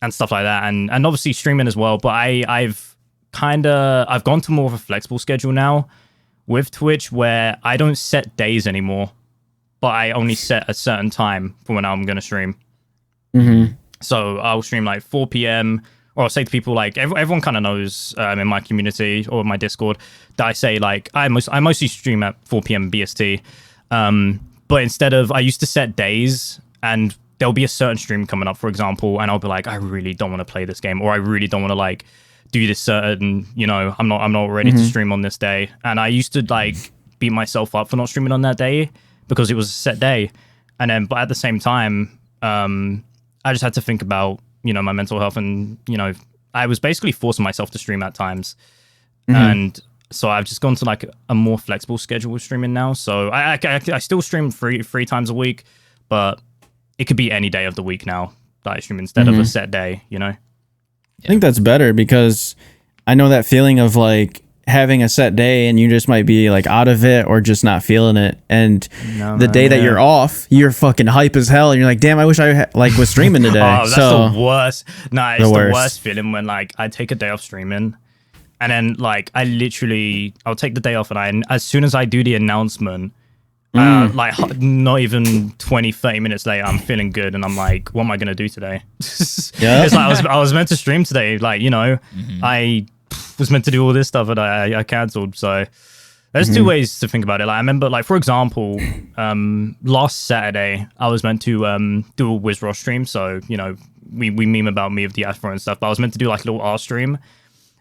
stuff like that, and obviously streaming as well. But I've gone to more of a flexible schedule now with Twitch where I don't set days anymore, but I only set a certain time for when I'm going to stream. So I'll stream like 4 p.m. or I'll say to people like, everyone kind of knows in my community or my Discord that I say like, I mostly stream at 4 p.m. BST. But instead of, I used to set days and there'll be a certain stream coming up, for example, and I'll be like, I really don't want to play this game, or I really don't want to like do this certain, I'm not ready to stream on this day. And I used to like beat myself up for not streaming on that day because it was a set day. And then, but at the same time, I just had to think about, my mental health, and, I was basically forcing myself to stream at times. And so I've just gone to like a more flexible schedule with streaming now. So I still stream three times a week, but it could be any day of the week now that I stream instead of a set day, I think that's better, because I know that feeling of like having a set day and you just might be like out of it or just not feeling it. And the day that you're off, you're fucking hype as hell. And you're like, damn, I wish I was streaming today. Oh, that's the worst. Nah, it's the worst feeling when like I take a day off streaming and then like I'll take the day off, and as soon as I do the announcement, like not even 20-30 minutes later, I'm feeling good, and I'm like, what am I gonna do today? It's like I was meant to stream today, like I was meant to do all this stuff, and I cancelled. So there's two ways to think about it. Like I remember, like for example, last Saturday I was meant to do a Wizzology stream. So we meme about me with the Afro and stuff, but I was meant to do like a little R stream,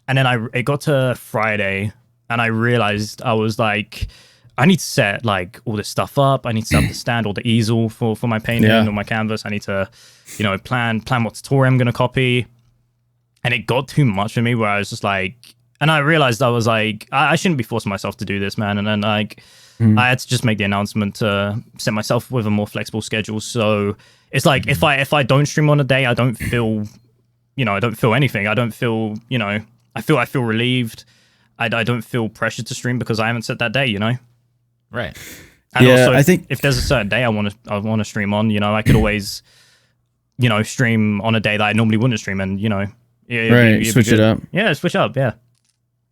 and then it got to Friday, and I realized I was like, I need to set like all this stuff up. I need to set up the stand or the easel for my painting or my canvas. I need to, plan what tutorial I'm going to copy. And it got too much for me, where I was just like, and I realized I was like, I shouldn't be forcing myself to do this, man. And then like, I had to just make the announcement to set myself with a more flexible schedule. So it's like, if I don't stream on a day, I don't feel, I don't feel anything. I don't feel, I feel relieved. I don't feel pressured to stream because I haven't set that day, Right. And also, I think if there's a certain day I want to stream on, I could always, stream on a day that I normally wouldn't stream, and switch it up. Yeah, switch up. Yeah.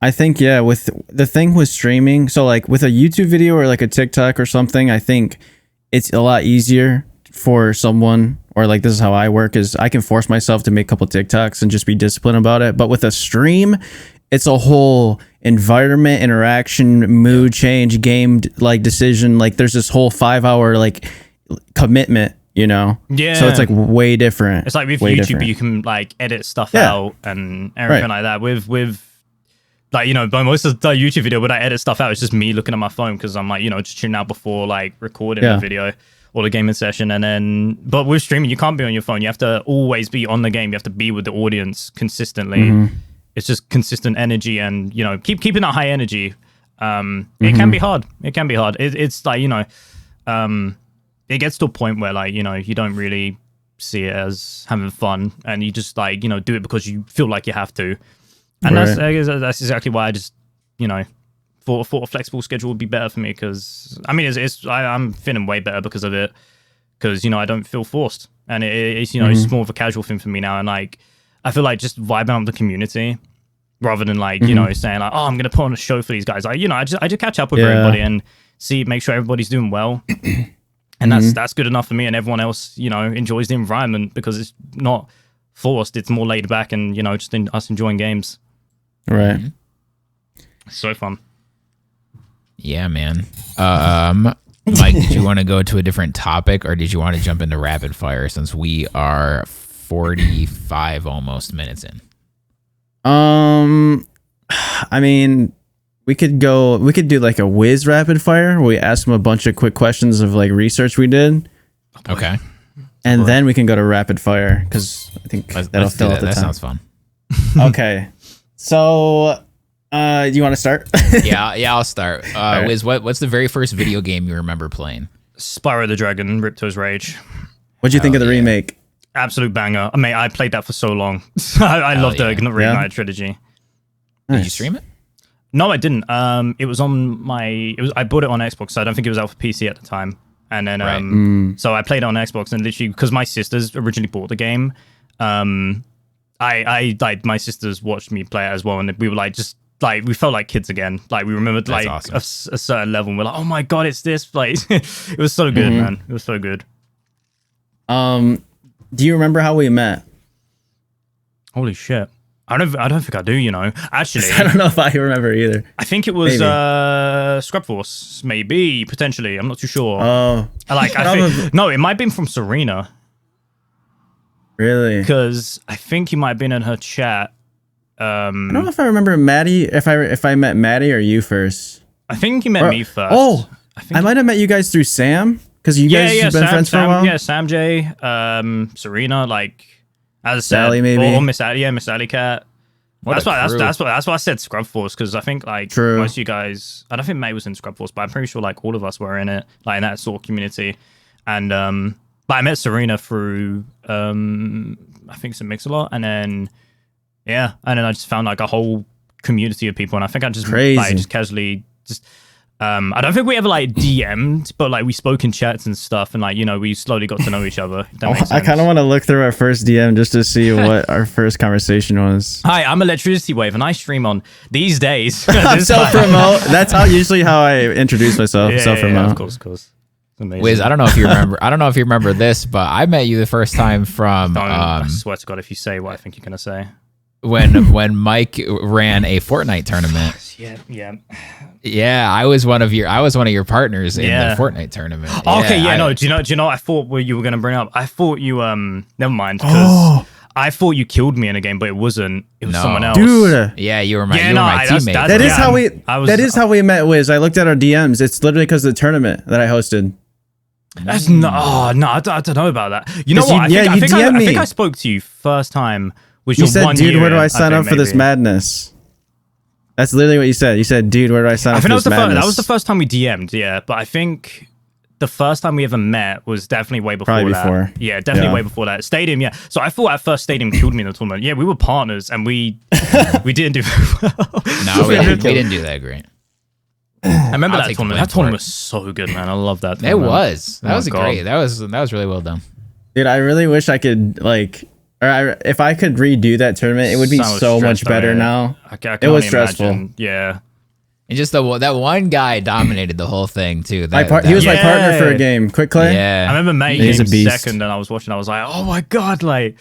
I think with the thing with streaming, so like with a YouTube video or like a TikTok or something, I think it's a lot easier for someone, or like this is how I work, is I can force myself to make a couple TikToks and just be disciplined about it. But with a stream, it's a whole environment, interaction, mood change, game like decision. Like there's this whole 5-hour like commitment, Yeah. So it's like way different. It's like with YouTube, you can like edit stuff out and everything like that. With like, but most of the YouTube video, when I edit stuff out, it's just me looking at my phone because I'm like, just tuning out before like recording the video or the gaming session. And then, but with streaming, you can't be on your phone. You have to always be on the game. You have to be with the audience consistently. It's just consistent energy, and keeping that high energy. It can be hard. It's like it gets to a point where like you don't really see it as having fun, and you just like do it because you feel like you have to. And that's exactly why I just thought a flexible schedule would be better for me, because I mean I'm feeling way better because of it, because I don't feel forced, and it's it's more of a casual thing for me now, and like I feel like just vibing out with the community rather than like, saying like, oh, I'm going to put on a show for these guys. Like, I just catch up with everybody and make sure everybody's doing well. And that's good enough for me, and everyone else, enjoys the environment because it's not forced. It's more laid back and, just us enjoying games. Right. So fun. Yeah, man. Mike, did you want to go to a different topic, or did you want to jump into rapid fire since we are 45 almost minutes in? I mean, we could do like a whiz rapid fire where we ask them a bunch of quick questions of like research we did. Okay. And then we can go to rapid fire, because I think that'll fill out the time. That sounds fun. Okay. So, you want to start? yeah, I'll start. Right. Wiz, what's the very first video game you remember playing? Spyro the Dragon, Ripto's Rage. What'd you think of the remake? Absolute banger. I mean, I played that for so long. I loved the Reignite trilogy. Nice. Did you stream it? No, I didn't. It was on I bought it on Xbox, so I don't think it was out for PC at the time. And then, so I played it on Xbox, and literally, because my sisters originally bought the game, I like my sisters watched me play it as well, and we were like, just like, we felt like kids again. Like we remembered like awesome. a certain level, and we're like, oh my god, it's this. Like it was so good, man. It was so good. Do you remember how we met? Holy shit. I don't think I do, Actually, I don't know if I remember either. I think it was Scrub Force, maybe, potentially. I'm not too sure. Oh. No, it might have been from Serena. Really? Because I think you might have been in her chat. I don't know if I remember Maddie. If I met Maddie or you first. I think you met me first. Oh, I might have met you guys through Sam because you guys have been friends for a while. Yeah, Sam J, Serena, like as I said, Sally maybe. Or Miss Addy, Miss Alley Cat. That's why I said Scrub Force, because I think like most of you guys, I don't think May was in Scrub Force, but I'm pretty sure like all of us were in it, like in that sort of community. And but I met Serena through I think some Mix-a-Lot, and then I just found like a whole community of people, and I think I just like just casually just I don't think we ever like DM'd, but like we spoke in chats and stuff, and like, you know, we slowly got to know each other. I kind of want to look through our first DM just to see what our first conversation was. Hi, I'm ElectricityWave, and I stream on these days. Self-promote. That's usually how I introduce myself. Self-promote. Yeah, of course. Amazing. Wiz, I don't know if you remember this, but I met you the first time from I swear to God, if you say what I think you're gonna say. When Mike ran a Fortnite tournament. Yeah, I was one of your partners in the Fortnite tournament. Okay, do you know I thought what you were gonna bring up? I thought you never mind, because I thought you killed me in a game, but it wasn't. It was someone else. Dude. Yeah, you were my teammate. That is how we met, Wiz. I looked at our DMs. It's literally because of the tournament that I hosted. That's no, I don't know about that. You know what? I think I spoke to you first time. You said, dude, where do I sign up for this madness? That's literally what you said. You said, dude, where do I sign up for this madness? That was the first time we DM'd, yeah. But I think the first time we ever met was definitely way before that. Yeah, definitely way before that. Stadium, yeah. So I thought at first Stadium killed me in the tournament. Yeah, we were partners, and we didn't do very well. No, we didn't do that great. I remember that tournament. That tournament was so good, man. I love that tournament. It was. That was great. That was really well done. Dude, I really wish I could if I could redo that tournament, it would be so much better now. It was stressful. Imagine. Yeah. And just that one guy dominated the whole thing too. He was my partner for a game. Quick Clay. Yeah. I remember May came second, and I was watching. I was like, oh my God, like,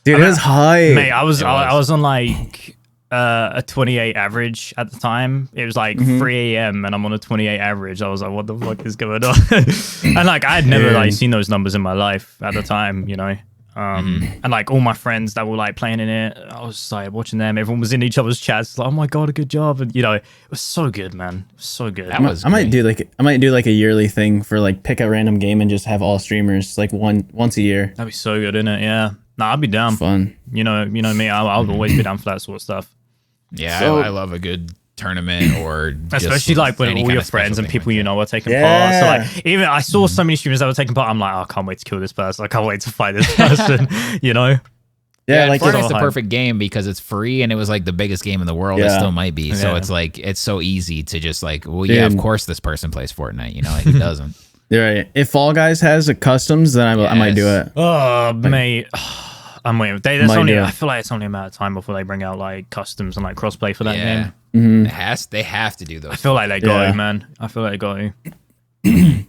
dude, it was high. Mate, I was on like a 28 average at the time. It was like 3 a.m. and I'm on a 28 average. I was like, what the fuck is going on? And like, I had never like seen those numbers in my life at the time, you know. And like all my friends that were like playing in it, I was like watching them. Everyone was in each other's chats, like, "Oh my God, a good job!" And you know, it was so good, man. It was so good. I might do like a yearly thing for like pick a random game and just have all streamers like once a year. That'd be so good, innit? Yeah. Nah, I'd be down. Fun. You know me. I'll always be down for that sort of stuff. Yeah, I love a good tournament, or especially like when all your friends and people you know are taking part. So like, even I saw so many streamers that were taking part. I'm like, oh, I can't wait to kill this person. I can't wait to fight this person. You know? Yeah, like Fortnite's the perfect game because it's free, and it was like the biggest game in the world. It still might be. So it's like it's so easy to just like, well, yeah, of course this person plays Fortnite. You know, like, he doesn't. You're right. If Fall Guys has a customs, then I might do it. Oh, mate. I'm waiting. I feel like it's only a matter of time before they bring out like customs and like crossplay for that game. Mm-hmm. They have to do those. I feel like they got you, man. I feel like they got you.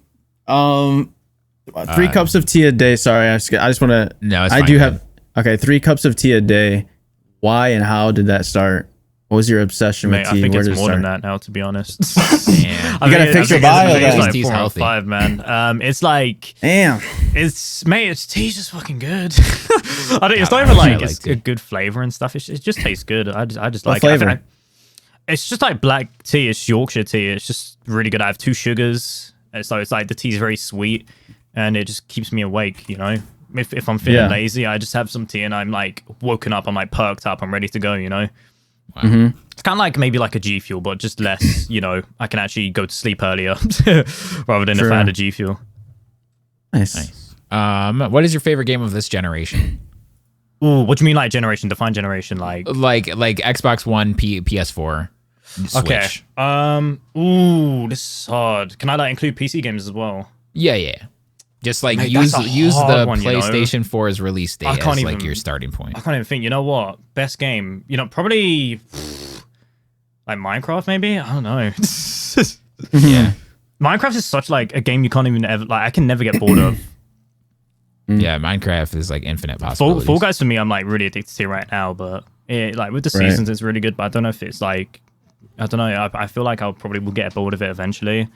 3 cups of tea a day. Sorry, I just want to. No, it's I fine, do man. have. Okay, 3 cups of tea a day. Why and how did that start? What was your obsession with tea? I think Where it's did it more start? than that now, to be honest. Damn. You gotta fix your bio. It's like Tea's 4 or healthy. 5, man. It's like, damn. It's tea's just fucking good. I don't. It's not even like it's a good flavor and stuff. It just tastes good. I just like flavor. it. It's just like black tea. It's Yorkshire tea. It's just really good. I have 2 sugars. So it's like the tea's very sweet, and it just keeps me awake. You know, if I'm feeling lazy, I just have some tea, and I'm like woken up. I'm like perked up. I'm ready to go. You know. Wow. Mm-hmm. It's kind of like maybe like a G Fuel, but just less. You know, I can actually go to sleep earlier rather than if I had a G Fuel. Nice. What is your favorite game of this generation? Ooh, what do you mean like generation? Define generation, like Xbox One, PS4, Switch. Okay. Ooh, this is hard. Can I like include PC games as well? Yeah. Just like Mate, use the one, PlayStation 4's release date as like your starting point. I can't even think. You know what? Best game. You know, probably like Minecraft. Maybe, I don't know. Yeah. Minecraft is such like a game you can't even ever like. I can never get bored of. Yeah, Minecraft is like infinite possibilities. Fall Guys for me, I'm like really addicted to right now, but like with the seasons, it's really good. But I don't know if it's like, I don't know. I feel like I'll probably will get bored of it eventually.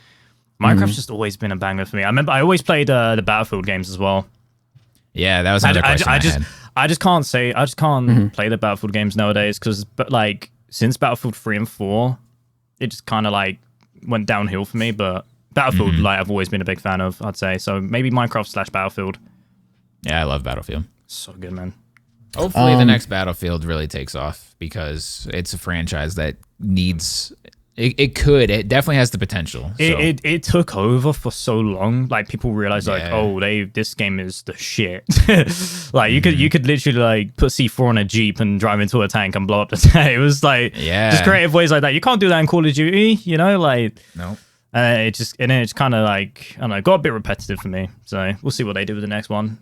Minecraft's just always been a banger for me. I remember I always played the Battlefield games as well. Yeah, that was another question I had. I just can't play the Battlefield games nowadays because, like, since Battlefield 3 and 4, it just kind of like went downhill for me. But Battlefield, like, I've always been a big fan of, I'd say. So maybe Minecraft / Battlefield. Yeah, I love Battlefield. So good, man. Hopefully the next Battlefield really takes off because it's a franchise that needs. It definitely has the potential. So. It took over for so long. Like, people realized, like, oh, this game is the shit. Like, you could literally, like, put C4 on a Jeep and drive into a tank and blow up the tank. It was like, just creative ways like that. You can't do that in Call of Duty, you know, like. No. It's kind of like, I don't know, got a bit repetitive for me. So we'll see what they do with the next one.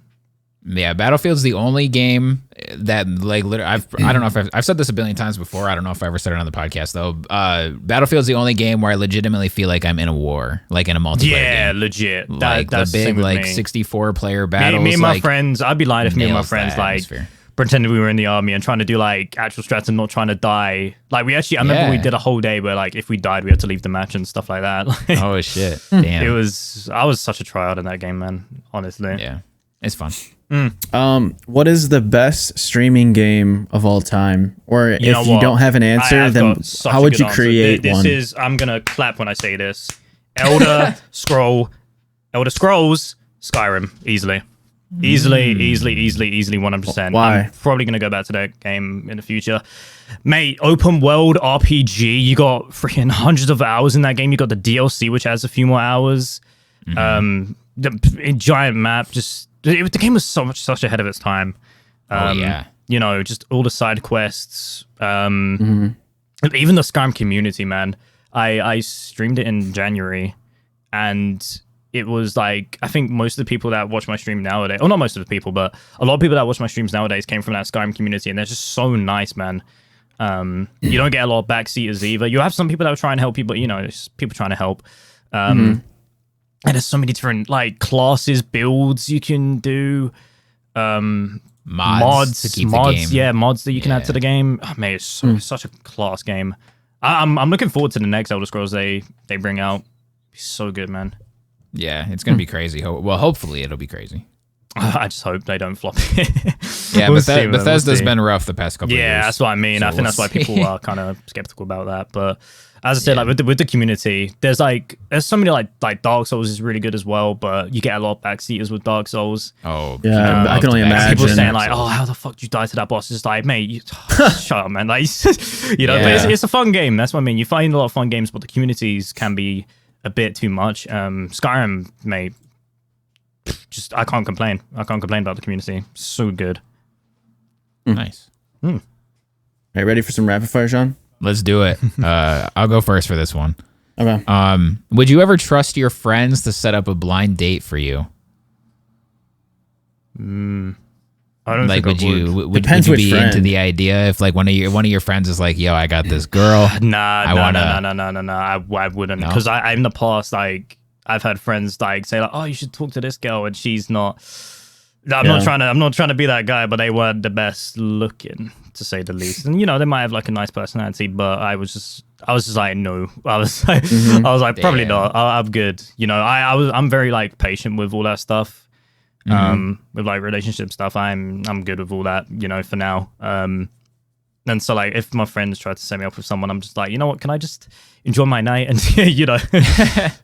Yeah, Battlefield's the only game that, like, literally, I don't know if I've said this a billion times before. I don't know if I ever said it on the podcast though. Battlefield's the only game where I legitimately feel like I'm in a war, like in a multiplayer game. Yeah, legit. Like that's the big, like, 64 player battles. Me and my friends, I'd be lying if me and my friends like pretended we were in the army and trying to do like actual strats and not trying to die. Like, I remember we did a whole day where, like, if we died, we had to leave the match and stuff like that. Like, oh shit! Damn. I was such a tryhard in that game, man. Honestly. Yeah, it's fun. What is the best streaming game of all time? Or if you don't have an answer, then how would you create one? I'm gonna clap when I say this. Elder Scrolls, Skyrim, easily 100%. Why? I'm probably gonna go back to that game in the future, mate. Open world RPG. You got freaking hundreds of hours in that game. You got the DLC, which has a few more hours. The giant map. The game was such ahead of its time. You know, just all the side quests. Even the Skyrim community, man. I streamed it in January, and it was like, I think most of the people that watch my stream nowadays, not most of the people, but a lot of people that watch my streams nowadays came from that Skyrim community, and they're just so nice, man. You don't get a lot of backseaters either. You have some people that will try and help you, but, you know, it's people trying to help. And there's so many different, like, classes, builds you can do, mods to keep the game. Yeah, mods that you can add to the game. Oh, mate, it's such a class game. I'm looking forward to the next Elder Scrolls they bring out. It's so good, man. Yeah, it's gonna be crazy. Well, hopefully it'll be crazy. I just hope they don't flop. Yeah, Bethesda's been rough the past couple of years. Yeah, that's what I mean. So I think that's why people are kind of skeptical about that. But as I said, like with the community, there's so many like Dark Souls is really good as well, but you get a lot of backseaters with Dark Souls. Oh yeah, I can only imagine. People saying like, "Oh, how the fuck did you die to that boss?" It's just like, mate, shut up, man. Like, you know, but it's a fun game. That's what I mean. You find a lot of fun games, but the communities can be a bit too much. Skyrim, mate, just I can't complain. I can't complain about the community. So good. Nice. Are you ready for some rapid fire, Sean? Let's do it. I'll go first for this one. Okay. Would you ever trust your friends to set up a blind date for you? I don't think would you be into the idea if like one of your friends is like, yo, I got this girl. No. I wouldn't, because I in the past, like, I've had friends like say like, oh, you should talk to this girl, and she's not. I'm not trying to be that guy, but they weren't the best looking, to say the least. And, you know, they might have like a nice personality, but I was just like, no. I was like, probably not. I'm good. You know, I'm very like patient with all that stuff. With like relationship stuff, I'm good with all that, you know, for now. And so like, if my friends try to set me up with someone, I'm just like, you know what, can I just enjoy my night and, you know,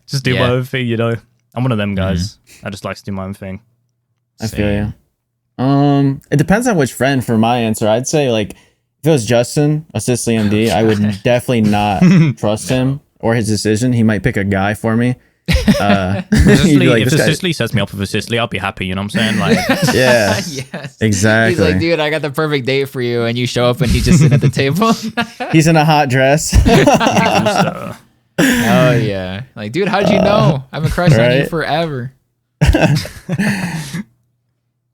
just do my own thing, you know? I'm one of them guys. I just like to do my own thing. I feel you. It depends on which friend. For my answer, I'd say like if it was Justin, a Sisley MD, I would definitely not trust him or his decision. He might pick a guy for me. If the Sisley sets me up with a Sisley, I'll be happy. You know what I'm saying? Like, yeah, yes, exactly. He's like, dude, I got the perfect date for you, and you show up and he's just sitting at the table. He's in a hot drress. Oh yeah, like, dude, how'd you know? I've been crushing on you forever.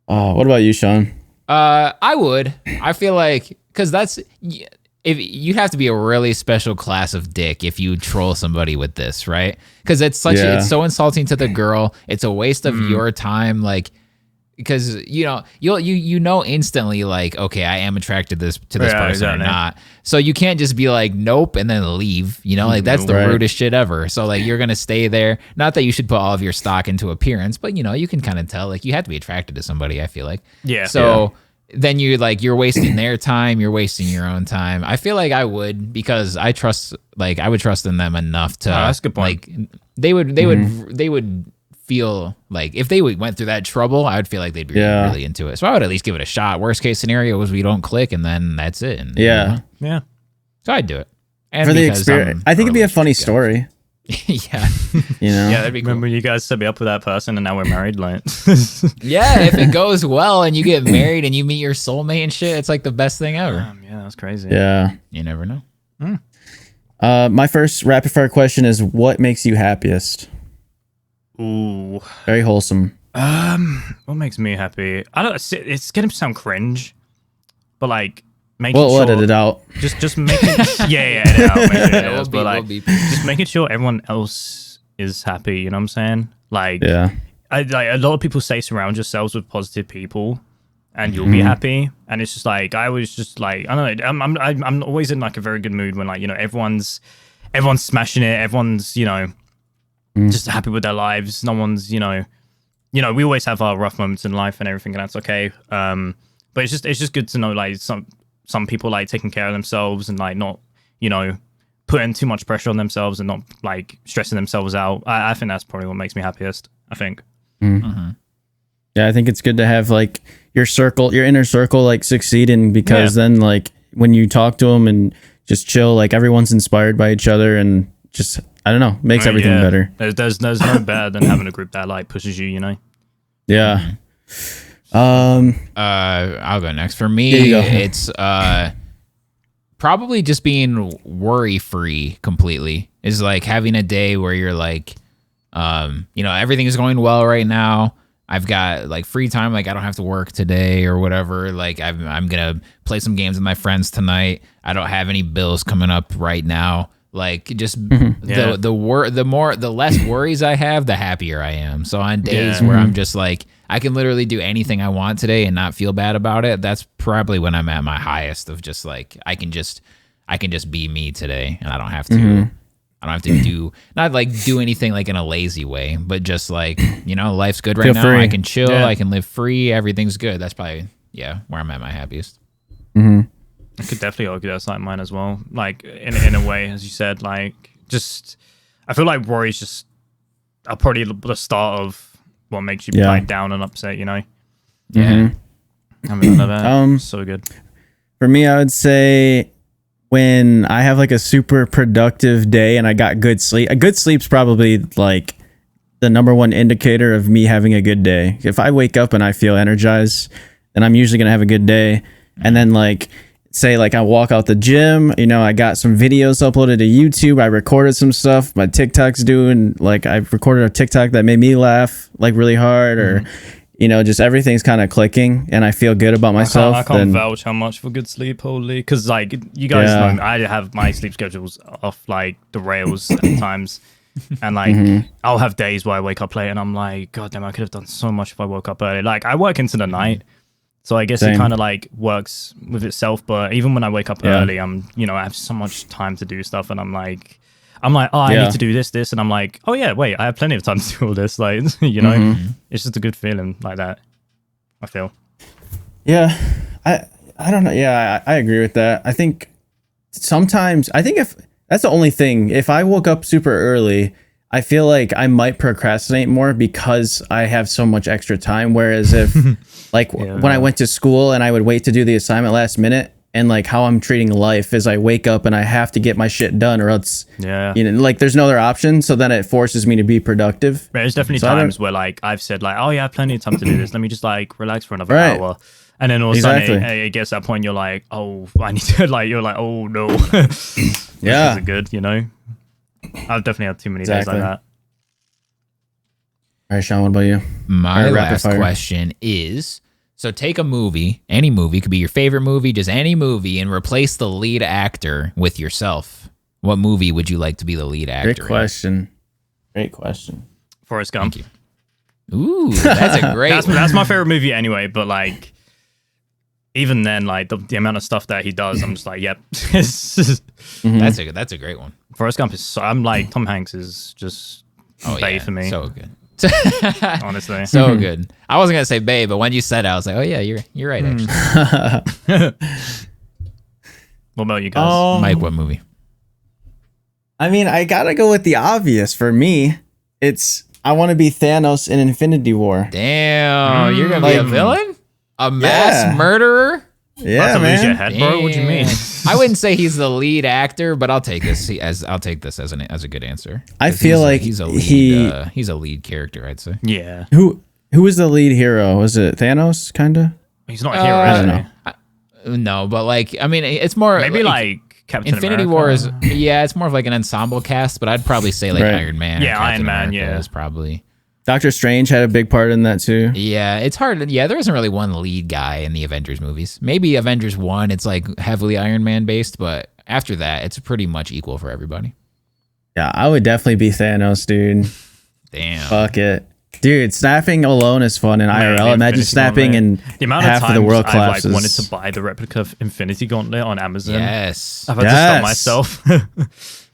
What about you, Sean? I would. I feel like, because that's, if you have to be a really special class of dick if you troll somebody with this, right? Because it's so insulting to the girl. It's a waste of your time. Like, because you know instantly like, okay, I am attracted to this person or not. So you can't just be like nope and then leave. Like that's the rudest shit ever. So like you're gonna stay there. Not that you should put all of your stock into appearance, but you can kind of tell like you have to be attracted to somebody. I feel like So then you're wasting their time. You're wasting your own time. I feel like I would because I would trust in them enough to. That's a good point. Like they would feel like if they went through that trouble, I would feel like they'd be really into it. So I would at least give it a shot. Worst case scenario is we don't click and then that's it. And, yeah. So I'd do it. And for the experience, I think it'd be a funny story. Yeah. Yeah, that'd be cool. Remember you guys set me up with that person and now we're married, like. Yeah, if it goes well and you get married and you meet your soulmate and shit, it's like the best thing ever. Yeah, that's crazy. Yeah. You never know. My first rapid fire question is, what makes you happiest? Ooh. Very wholesome. What makes me happy? I don't. It's gonna sound cringe, but like making we'll edit it out. Just making edit it out. Just making sure everyone else is happy. You know what I'm saying? Like, a lot of people say surround yourselves with positive people, and you'll be happy. And it's just like I was just like I don't know. I'm always in like a very good mood when like everyone's smashing it. Everyone's just happy with their lives. No one's, we always have our rough moments in life and everything, and that's okay. But it's just good to know like some people like taking care of themselves and like not, putting too much pressure on themselves and not like stressing themselves out. I think that's probably what makes me happiest. I think. Mm-hmm. Yeah, I think it's good to have like your inner circle like succeeding because then like when you talk to them and just chill, like everyone's inspired by each other and just. I don't know. Makes everything better. There's no better than having a group that like pushes you. Yeah. I'll go next. For me, it's probably just being worry free completely. Is like having a day where you're like, everything is going well right now. I've got like free time. Like I don't have to work today or whatever. Like I'm gonna play some games with my friends tonight. I don't have any bills coming up right now. Like just the less worries I have, the happier I am. So on days where I'm just like, I can literally do anything I want today and not feel bad about it. That's probably when I'm at my highest of just like, I can just be me today and I don't have to do not like do anything like in a lazy way, but just like, life's good right now. Free. I can chill. Yeah. I can live free. Everything's good. That's probably, where I'm at my happiest. Mm-hmm. I could definitely argue that's like mine as well. Like in a way, as you said, like just I feel like worries just are probably the start of what makes you like down and upset. Yeah. I mean, I love that. So good. For me, I would say when I have like a super productive day and I got good sleep. A good sleep's probably like the number one indicator of me having a good day. If I wake up and I feel energized, then I'm usually gonna have a good day. And then like. Say like I walk out the gym, I got some videos uploaded to YouTube. I recorded some stuff. My TikTok's doing like I recorded a TikTok that made me laugh like really hard, or just everything's kind of clicking, and I feel good about myself. I can't vouch how much for good sleep, holy, because like you guys know, I have my sleep schedules off like the rails at times, and like I'll have days where I wake up late and I'm like, God damn, I could have done so much if I woke up early. Like I work into the night. So I guess it kind of like works with itself, but even when I wake up early, I have so much time to do stuff, and I'm like, oh, I need to do this, and I'm like, oh yeah, wait, I have plenty of time to do all this, like, it's just a good feeling like that. I feel. Yeah, I don't know. Yeah, I agree with that. I think sometimes if that's the only thing. If I woke up super early, I feel like I might procrastinate more because I have so much extra time. Whereas if when I went to school and I would wait to do the assignment last minute, and like how I'm treating life is I wake up and I have to get my shit done or else, like there's no other option. So then it forces me to be productive. There's definitely times where like I've said like, oh yeah, I have plenty of time to do this. Let me just like relax for another hour. And then all of a sudden it gets to that point you're like, oh, I need to you're like, oh no. Yeah. Is good, I've definitely had too many days like that. All right, Sean, what about you? My last question is, so take a movie, any movie, could be your favorite movie, just any movie, and replace the lead actor with yourself. What movie would you like to be the lead actor Great question. Forrest Gump. Thank Ooh, that's a great. That's my favorite movie anyway. But like, even then, like the amount of stuff that he does, I'm just like, yep. That's a great one. Forrest Gump is. I'm like Tom Hanks is just Bay for me. So good. Honestly, so good. I wasn't gonna say Bay, but when you said it, I was like, oh yeah, you're right. Actually, what about you guys? Mike, what movie? I mean, I gotta go with the obvious. For me, it's I want to be Thanos in Infinity War. Damn, you're gonna be a villain, a mass murderer. Yeah, man. Lose your head, bro. What do you mean? I wouldn't say he's the lead actor, but I'll take this as a good answer. I feel like he's a lead, he's a lead character. I'd say. Yeah. Who was the lead hero? Was it Thanos? Kinda. He's not a hero. I don't know. No, but like I mean, it's more maybe like Captain Infinity America. War is it's more of like an ensemble cast, but I'd probably say like Iron Man. Yeah, Iron Man. America is probably. Doctor Strange had a big part in that too. Yeah, it's hard. Yeah, there isn't really one lead guy in the Avengers movies. Maybe Avengers 1, it's like heavily Iron Man based, but after that, it's pretty much equal for everybody. Yeah, I would definitely be Thanos, dude. Damn. Fuck it. Dude, snapping alone is fun in IRL. Imagine snapping and the amount half of the world collapses. I've like wanted to buy the replica of Infinity Gauntlet on Amazon. Yes. I've had to stop myself.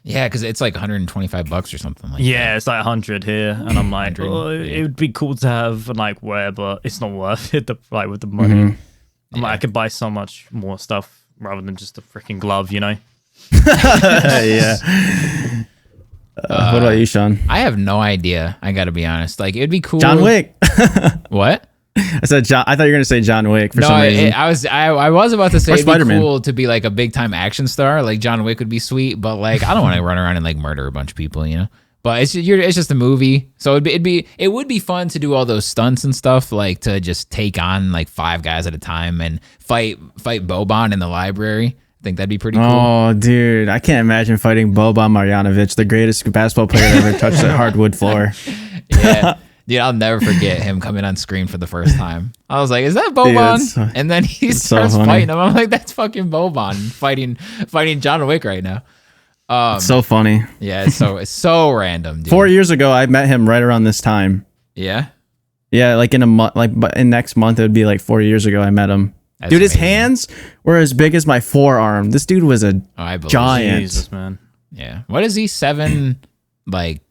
Yeah, because it's like $125 or something like that. Yeah, it's like 100 here, and I'm like, it would be cool to have and like wear, but it's not worth it. With the money, I'm like, I could buy so much more stuff rather than just a freaking glove, you know? Yeah. What about you, Sean? I have no idea. I got to be honest. Like, it'd be cool. John Wick. What? I said John. I thought you were gonna say John Wick for some reason. I was about to say it'd be Spider-Man. cool to be like a big time action star. Like John Wick would be sweet, but like I don't want to run around and like murder a bunch of people, you know. But it's just a movie, so it would be fun to do all those stunts and stuff, like to just take on like 5 guys at a time and fight Boban in the library. I think that'd be pretty cool. Oh, dude, I can't imagine fighting Boban Marjanovic, the greatest basketball player to ever touch that hardwood floor. Yeah. Dude, I'll never forget him coming on screen for the first time. I was like, "Is that Boban?" And then he starts fighting him. I'm like, "That's fucking Boban fighting John Wick right now." So funny. Yeah, it's so random, dude. 4 years ago, I met him right around this time. Yeah. Yeah, like in a month, in next month, it would be like 4 years ago I met him. That's dude, amazing. his hands were as big as my forearm. This dude was a giant. Jesus, man. Yeah. What is he? 7, like.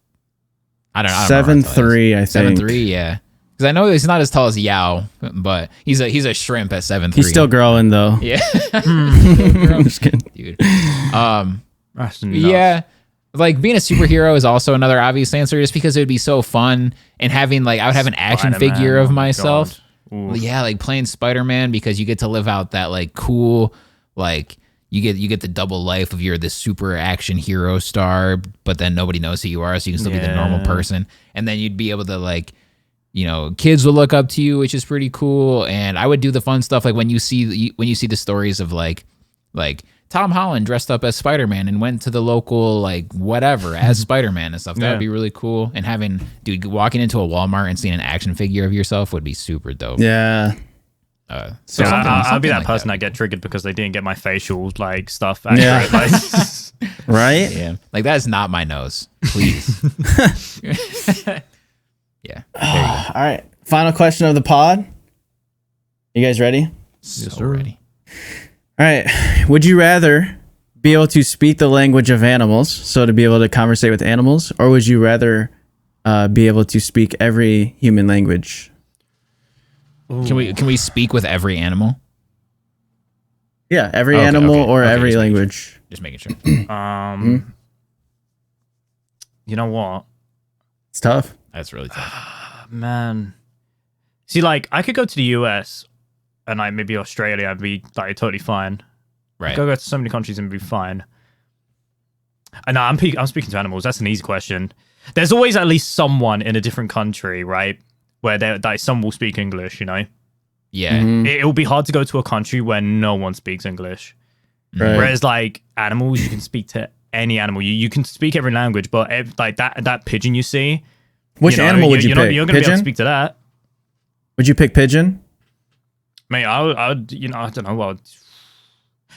I don't know. 7'3", I think. 7'3", yeah. Because I know he's not as tall as Yao, but he's a shrimp at 7'3". He's still growing though. Yeah. I'm just kidding. Dude. That's Yeah. Like being a superhero is also another obvious answer, just because it would be so fun, and having like I would have an action figure of myself. Yeah, like playing Spider-Man, because you get to live out that like cool like. You get the double life of you're this super action hero star, but then nobody knows who you are, so you can still be the normal person. And then you'd be able to like, you know, kids will look up to you, which is pretty cool. And I would do the fun stuff like when you see the stories of like Tom Holland dressed up as Spider-Man and went to the local like whatever as Spider-Man and stuff. That would be really cool. And walking into a Walmart and seeing an action figure of yourself would be super dope. Yeah. So I'll be that person that get triggered because they didn't get my facial like stuff accurate. Like, right? Yeah. Like that is not my nose. Please. Yeah. All right. Final question of the pod. You guys ready? So ready. All right. Would you rather be able to speak the language of animals, so to be able to conversate with animals, or would you rather be able to speak every human language? Can we speak with every animal? Yeah, every animal or every language. Just making sure. You know what? It's tough. That's really tough. Man. See, like, I could go to the US and like maybe Australia, I'd be like totally fine. Right. Go to so many countries and be fine. And no, I'm speaking to animals. That's an easy question. There's always at least someone in a different country, right? Where some will speak English, you know? Yeah. It will be hard to go to a country where no one speaks English. Right. Whereas, like, animals, you can speak to any animal. You can speak every language, but like that pigeon you see... Which animal would you pick? You're going to be able to speak to that. Would you pick pigeon? Mate, I would, I don't know.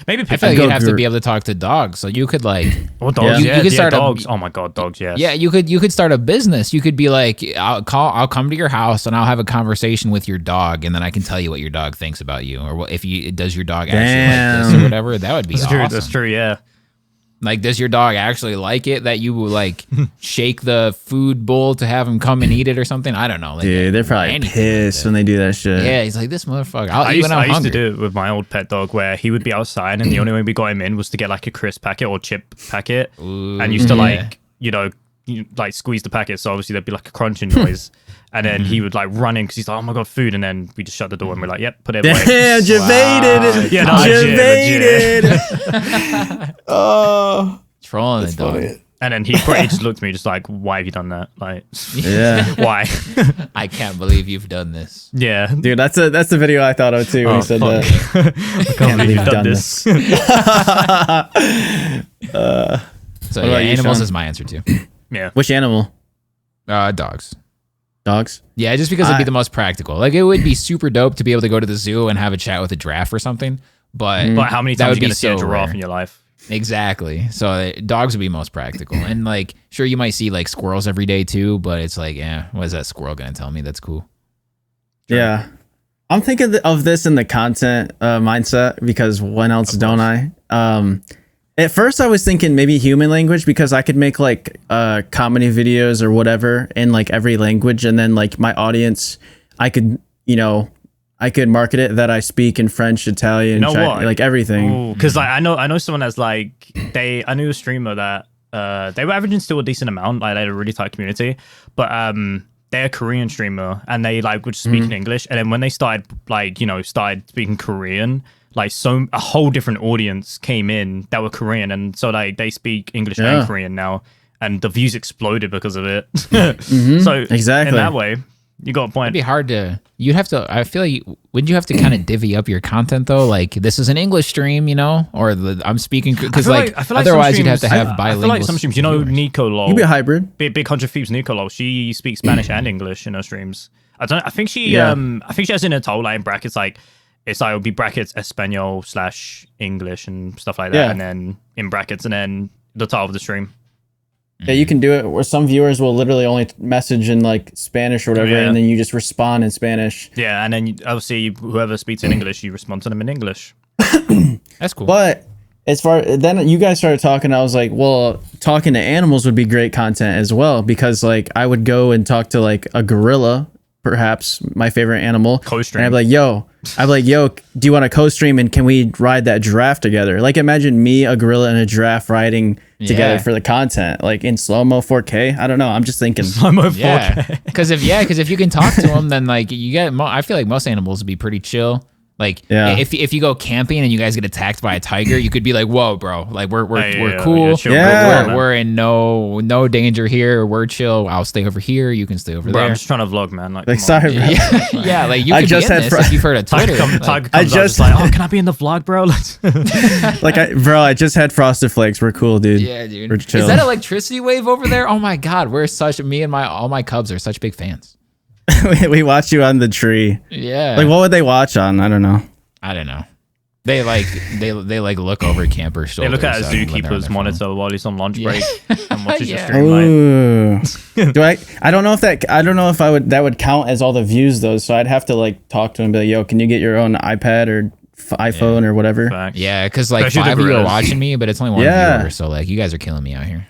Maybe I feel like you'd have to be able to talk to dogs, so you could like. Well, dogs, you could start dogs. Oh my god, dogs! Yes. Yeah, you could start a business. You could be like, I'll come to your house and I'll have a conversation with your dog, and then I can tell you what your dog thinks about you, or what if does your dog actually like this or whatever. That would be awesome. That's true. Yeah. Like, does your dog actually like it that you like shake the food bowl to have him come and eat it or something? I don't know. Like, dude, they're probably pissed when they do that shit. Yeah, he's like, this motherfucker. I used to do it with my old pet dog where he would be outside and the only way we got him in was to get like a crisp packet or chip packet. Ooh, and used to like, like squeeze the packet. So obviously there'd be like a crunching noise. And then he would like run in because he's like, oh my god, food. And then we just shut the door and we're like, yep, put it away. Damn, javated. Yeah, no, javated. Oh. Trolling the dog. And then he just looked at me just like, why have you done that? Like, yeah, why? I can't believe you've done this. Yeah, dude, that's the video I thought of too when he said that. I can't believe you've done this. So yeah, animals is my answer too. Yeah. Which animal? Dogs. Dogs? Yeah, just because it'd be the most practical. Like, it would be super dope to be able to go to the zoo and have a chat with a giraffe or something. But how many times are you going to see a giraffe in your life? Exactly. So dogs would be most practical. And like, sure, you might see like squirrels every day too, but it's like, yeah, what is that squirrel going to tell me? That's cool. Sure. Yeah. I'm thinking of this in the content mindset because when else don't I? At first I was thinking maybe human language because I could make like comedy videos or whatever in like every language. And then like my audience, I could market it that I speak in French, Italian, like everything. Because like, I know someone that's like I knew a streamer that they were averaging still a decent amount. Like they had a really tight community, but they're a Korean streamer and they like would speak in English. And then when they started started speaking Korean, like a whole different audience came in that were Korean, and so like they speak English and Korean now, and the views exploded because of it. So exactly in that way. You got a point. It'd be hard to. I feel like wouldn't you have to kind of divvy up your content though? Like this is an English stream, or I'm speaking because like otherwise you'd have to have bilingual. I feel like some streams, Nico Lol. You'd be a hybrid. Big 100 Thieves Nico Lol. She speaks Spanish and English in her streams. I think she has in her title like in brackets like it's like it'll be brackets Espanol / English and stuff like that, and then in brackets and then the title of the stream. Yeah, you can do it where some viewers will literally only message in like Spanish or whatever, and then you just respond in Spanish. Yeah, and then obviously whoever speaks in English, you respond to them in English. That's cool. But then you guys started talking, I was like, well, talking to animals would be great content as well, because like I would go and talk to like a gorilla, perhaps my favorite animal, co-stream. And I'd be like, yo, do you want to co-stream and can we ride that giraffe together? Like imagine me, a gorilla, and a giraffe riding together for the content, like in slow-mo 4K. I don't know. I'm just thinking slow-mo 4K. Because if you can talk to them, then like you get. I feel like most animals would be pretty chill. Like if you go camping and you guys get attacked by a tiger, you could be like, "Whoa, bro! Like we're cool. We're in no danger here. We're chill. I'll stay over here. You can stay over there." I'm just trying to vlog, man. Like sorry, bro. Yeah, like you could be in this if you've heard of Twitter. I just like, oh, can I be in the vlog, bro? I just had Frosted Flakes. We're cool, dude. Yeah, dude. We're chill. Is that ElectricityWave over there? Oh my God, me and all my cubs are such big fans. We watch you on the tree. Yeah. Like, what would they watch on? I don't know. They like look over campers' shoulders. They look at a zookeeper's monitor while he's on lunch break and watches your stream. Ooh. I don't know if that would count as all the views though. So I'd have to like talk to him and be like, yo, can you get your own iPad or iPhone or whatever? Facts. Yeah, because like 5 of you are watching me, but it's only one viewer. So like you guys are killing me out here.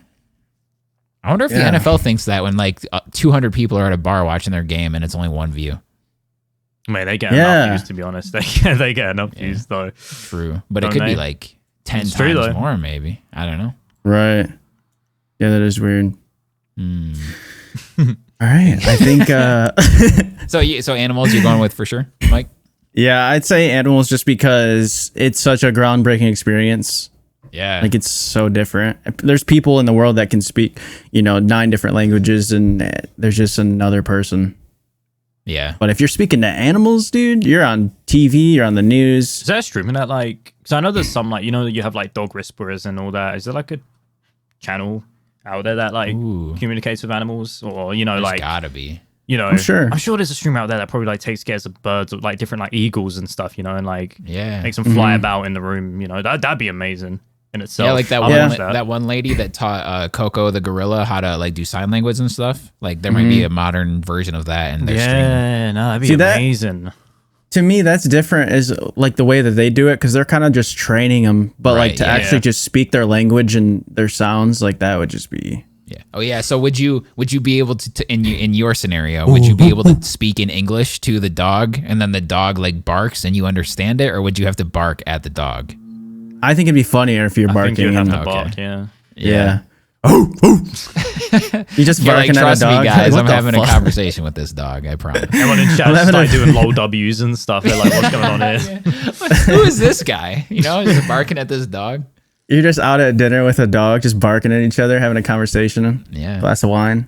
I wonder if the NFL thinks that when like 200 people are at a bar watching their game and it's only one view. Man, they get enough views, to be honest. They get enough views, though. True. But it could be like 10 times more, maybe. I don't know. Right. Yeah, that is weird. All right. I think... So animals you're going with for sure, Mike? Yeah, I'd say animals just because it's such a groundbreaking experience. Yeah. Like, it's so different. There's people in the world that can speak, 9 different languages, and there's just another person. Yeah. But if you're speaking to animals, dude, you're on TV, you're on the news. Is there a streaming that, like... Because I know there's some, like, you have, like, dog whisperers and all that. Is there, like, a channel out there that, like, communicates with animals? Or, There's like... gotta be. You know, I'm sure there's a streamer out there that probably like takes care of birds, like different like eagles and stuff, you know, and like makes them fly about in the room. You know, that'd be amazing in itself. Yeah, like that one lady that taught Coco the gorilla how to like do sign language and stuff. Like there might be a modern version of that in their stream. Yeah, no, that'd be amazing. To me, that's different is like the way that they do it, because they're kind of just training them, but like to actually just speak their language and their sounds, like that would just be. Yeah. Oh yeah. So would you be able to in your scenario, would you be able to speak in English to the dog, and then the dog like barks and you understand it, or would you have to bark at the dog? I think it'd be funnier if you're barking. You'd have to bark. Yeah. Oh. You just barking at a dog. Me, guys. I'm having a conversation with this dog. I promise. Everyone in chat started doing low W's and stuff. They're like, "What's going on here? Who is this guy? You know, just barking at this dog." You're just out at dinner with a dog, just barking at each other, having a conversation. Yeah. Glass of wine.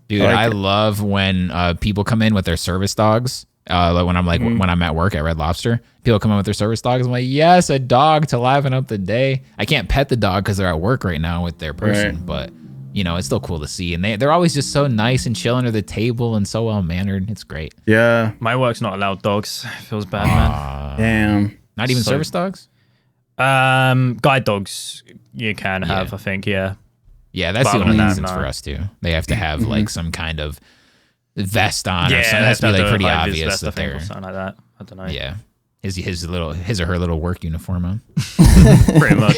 Dude, I love when people come in with their service dogs. Like when I'm at work at Red Lobster, people come in with their service dogs. I'm like, yes, a dog to liven up the day. I can't pet the dog because they're at work right now with their person, but you know, it's still cool to see. And they're always just so nice and chill under the table and so well mannered. It's great. Yeah. My work's not allowed dogs. Feels bad, man. Damn. Not even service dogs? Guide dogs you can have, I think, yeah. Yeah, that's the only reasons for us too. They have to have like some kind of vest on, or something. It has to be like pretty obvious that they're something like that. I don't know. Yeah, his or her little work uniform on. Pretty much.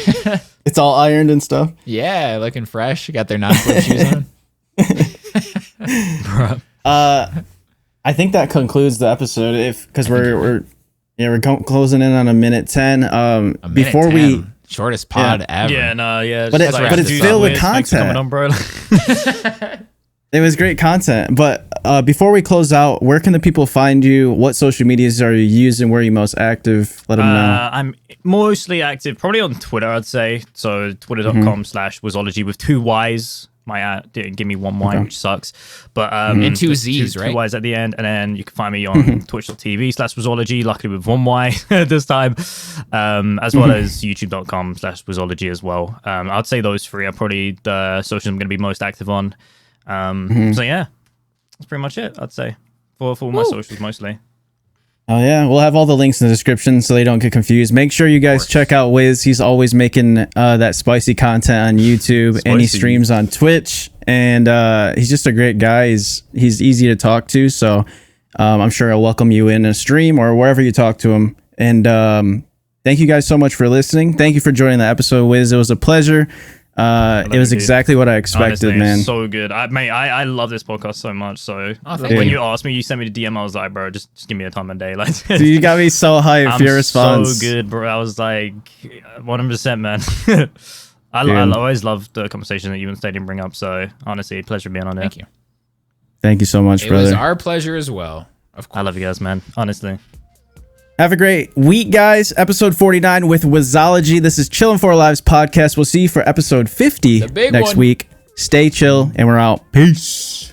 It's all ironed and stuff. Yeah, looking fresh. Got their non-slip shoes on. I think that concludes the episode. Because we're closing in on a minute 10. Before 10. we shortest pod ever. Yeah, no, yeah. But it's filled with content. It was great content. But before we close out, where can the people find you? What social medias are you using? Where are you most active? Let them know. I'm mostly active probably on Twitter, I'd say. So twitter.com/Wizzology with 2 Ys. My didn't give me 1 Y, which sucks. But and 2 Z's, right? 2 Ys at the end. And then you can find me on twitch.tv/Wizzology, luckily with 1 Y this time. As well as youtube.com/Wizzology as well. I'd say those 3 are probably the socials I'm going to be most active on. So yeah, that's pretty much it, I'd say, for all my socials mostly. Oh yeah, we'll have all the links in the description so they don't get confused. Make sure you guys check out Wiz. He's always making that spicy content on YouTube, and he streams on Twitch. And he's just a great guy. He's easy to talk to, so I'm sure I'll welcome you in a stream or wherever you talk to him. And thank you guys so much for listening. Thank you for joining the episode, Wiz. It was a pleasure. It was exactly what I expected. Honestly, man. So good. I love this podcast so much. So when you asked me, you sent me the DM, I was like, bro, just give me a time of day. Like, dude, you got me so hyped. Your response. So good, bro. I was like, 100%, man. I always love the conversation that you and Stadium bring up. So honestly, pleasure being on there. Thank you. Thank you so much, brother. It was our pleasure as well. Of course. I love you guys, man. Honestly. Have a great week, guys. Episode 49 with Wizzology. This is Chillin' for Lives podcast. We'll see you for episode 50 next week. Stay chill, and we're out. Peace.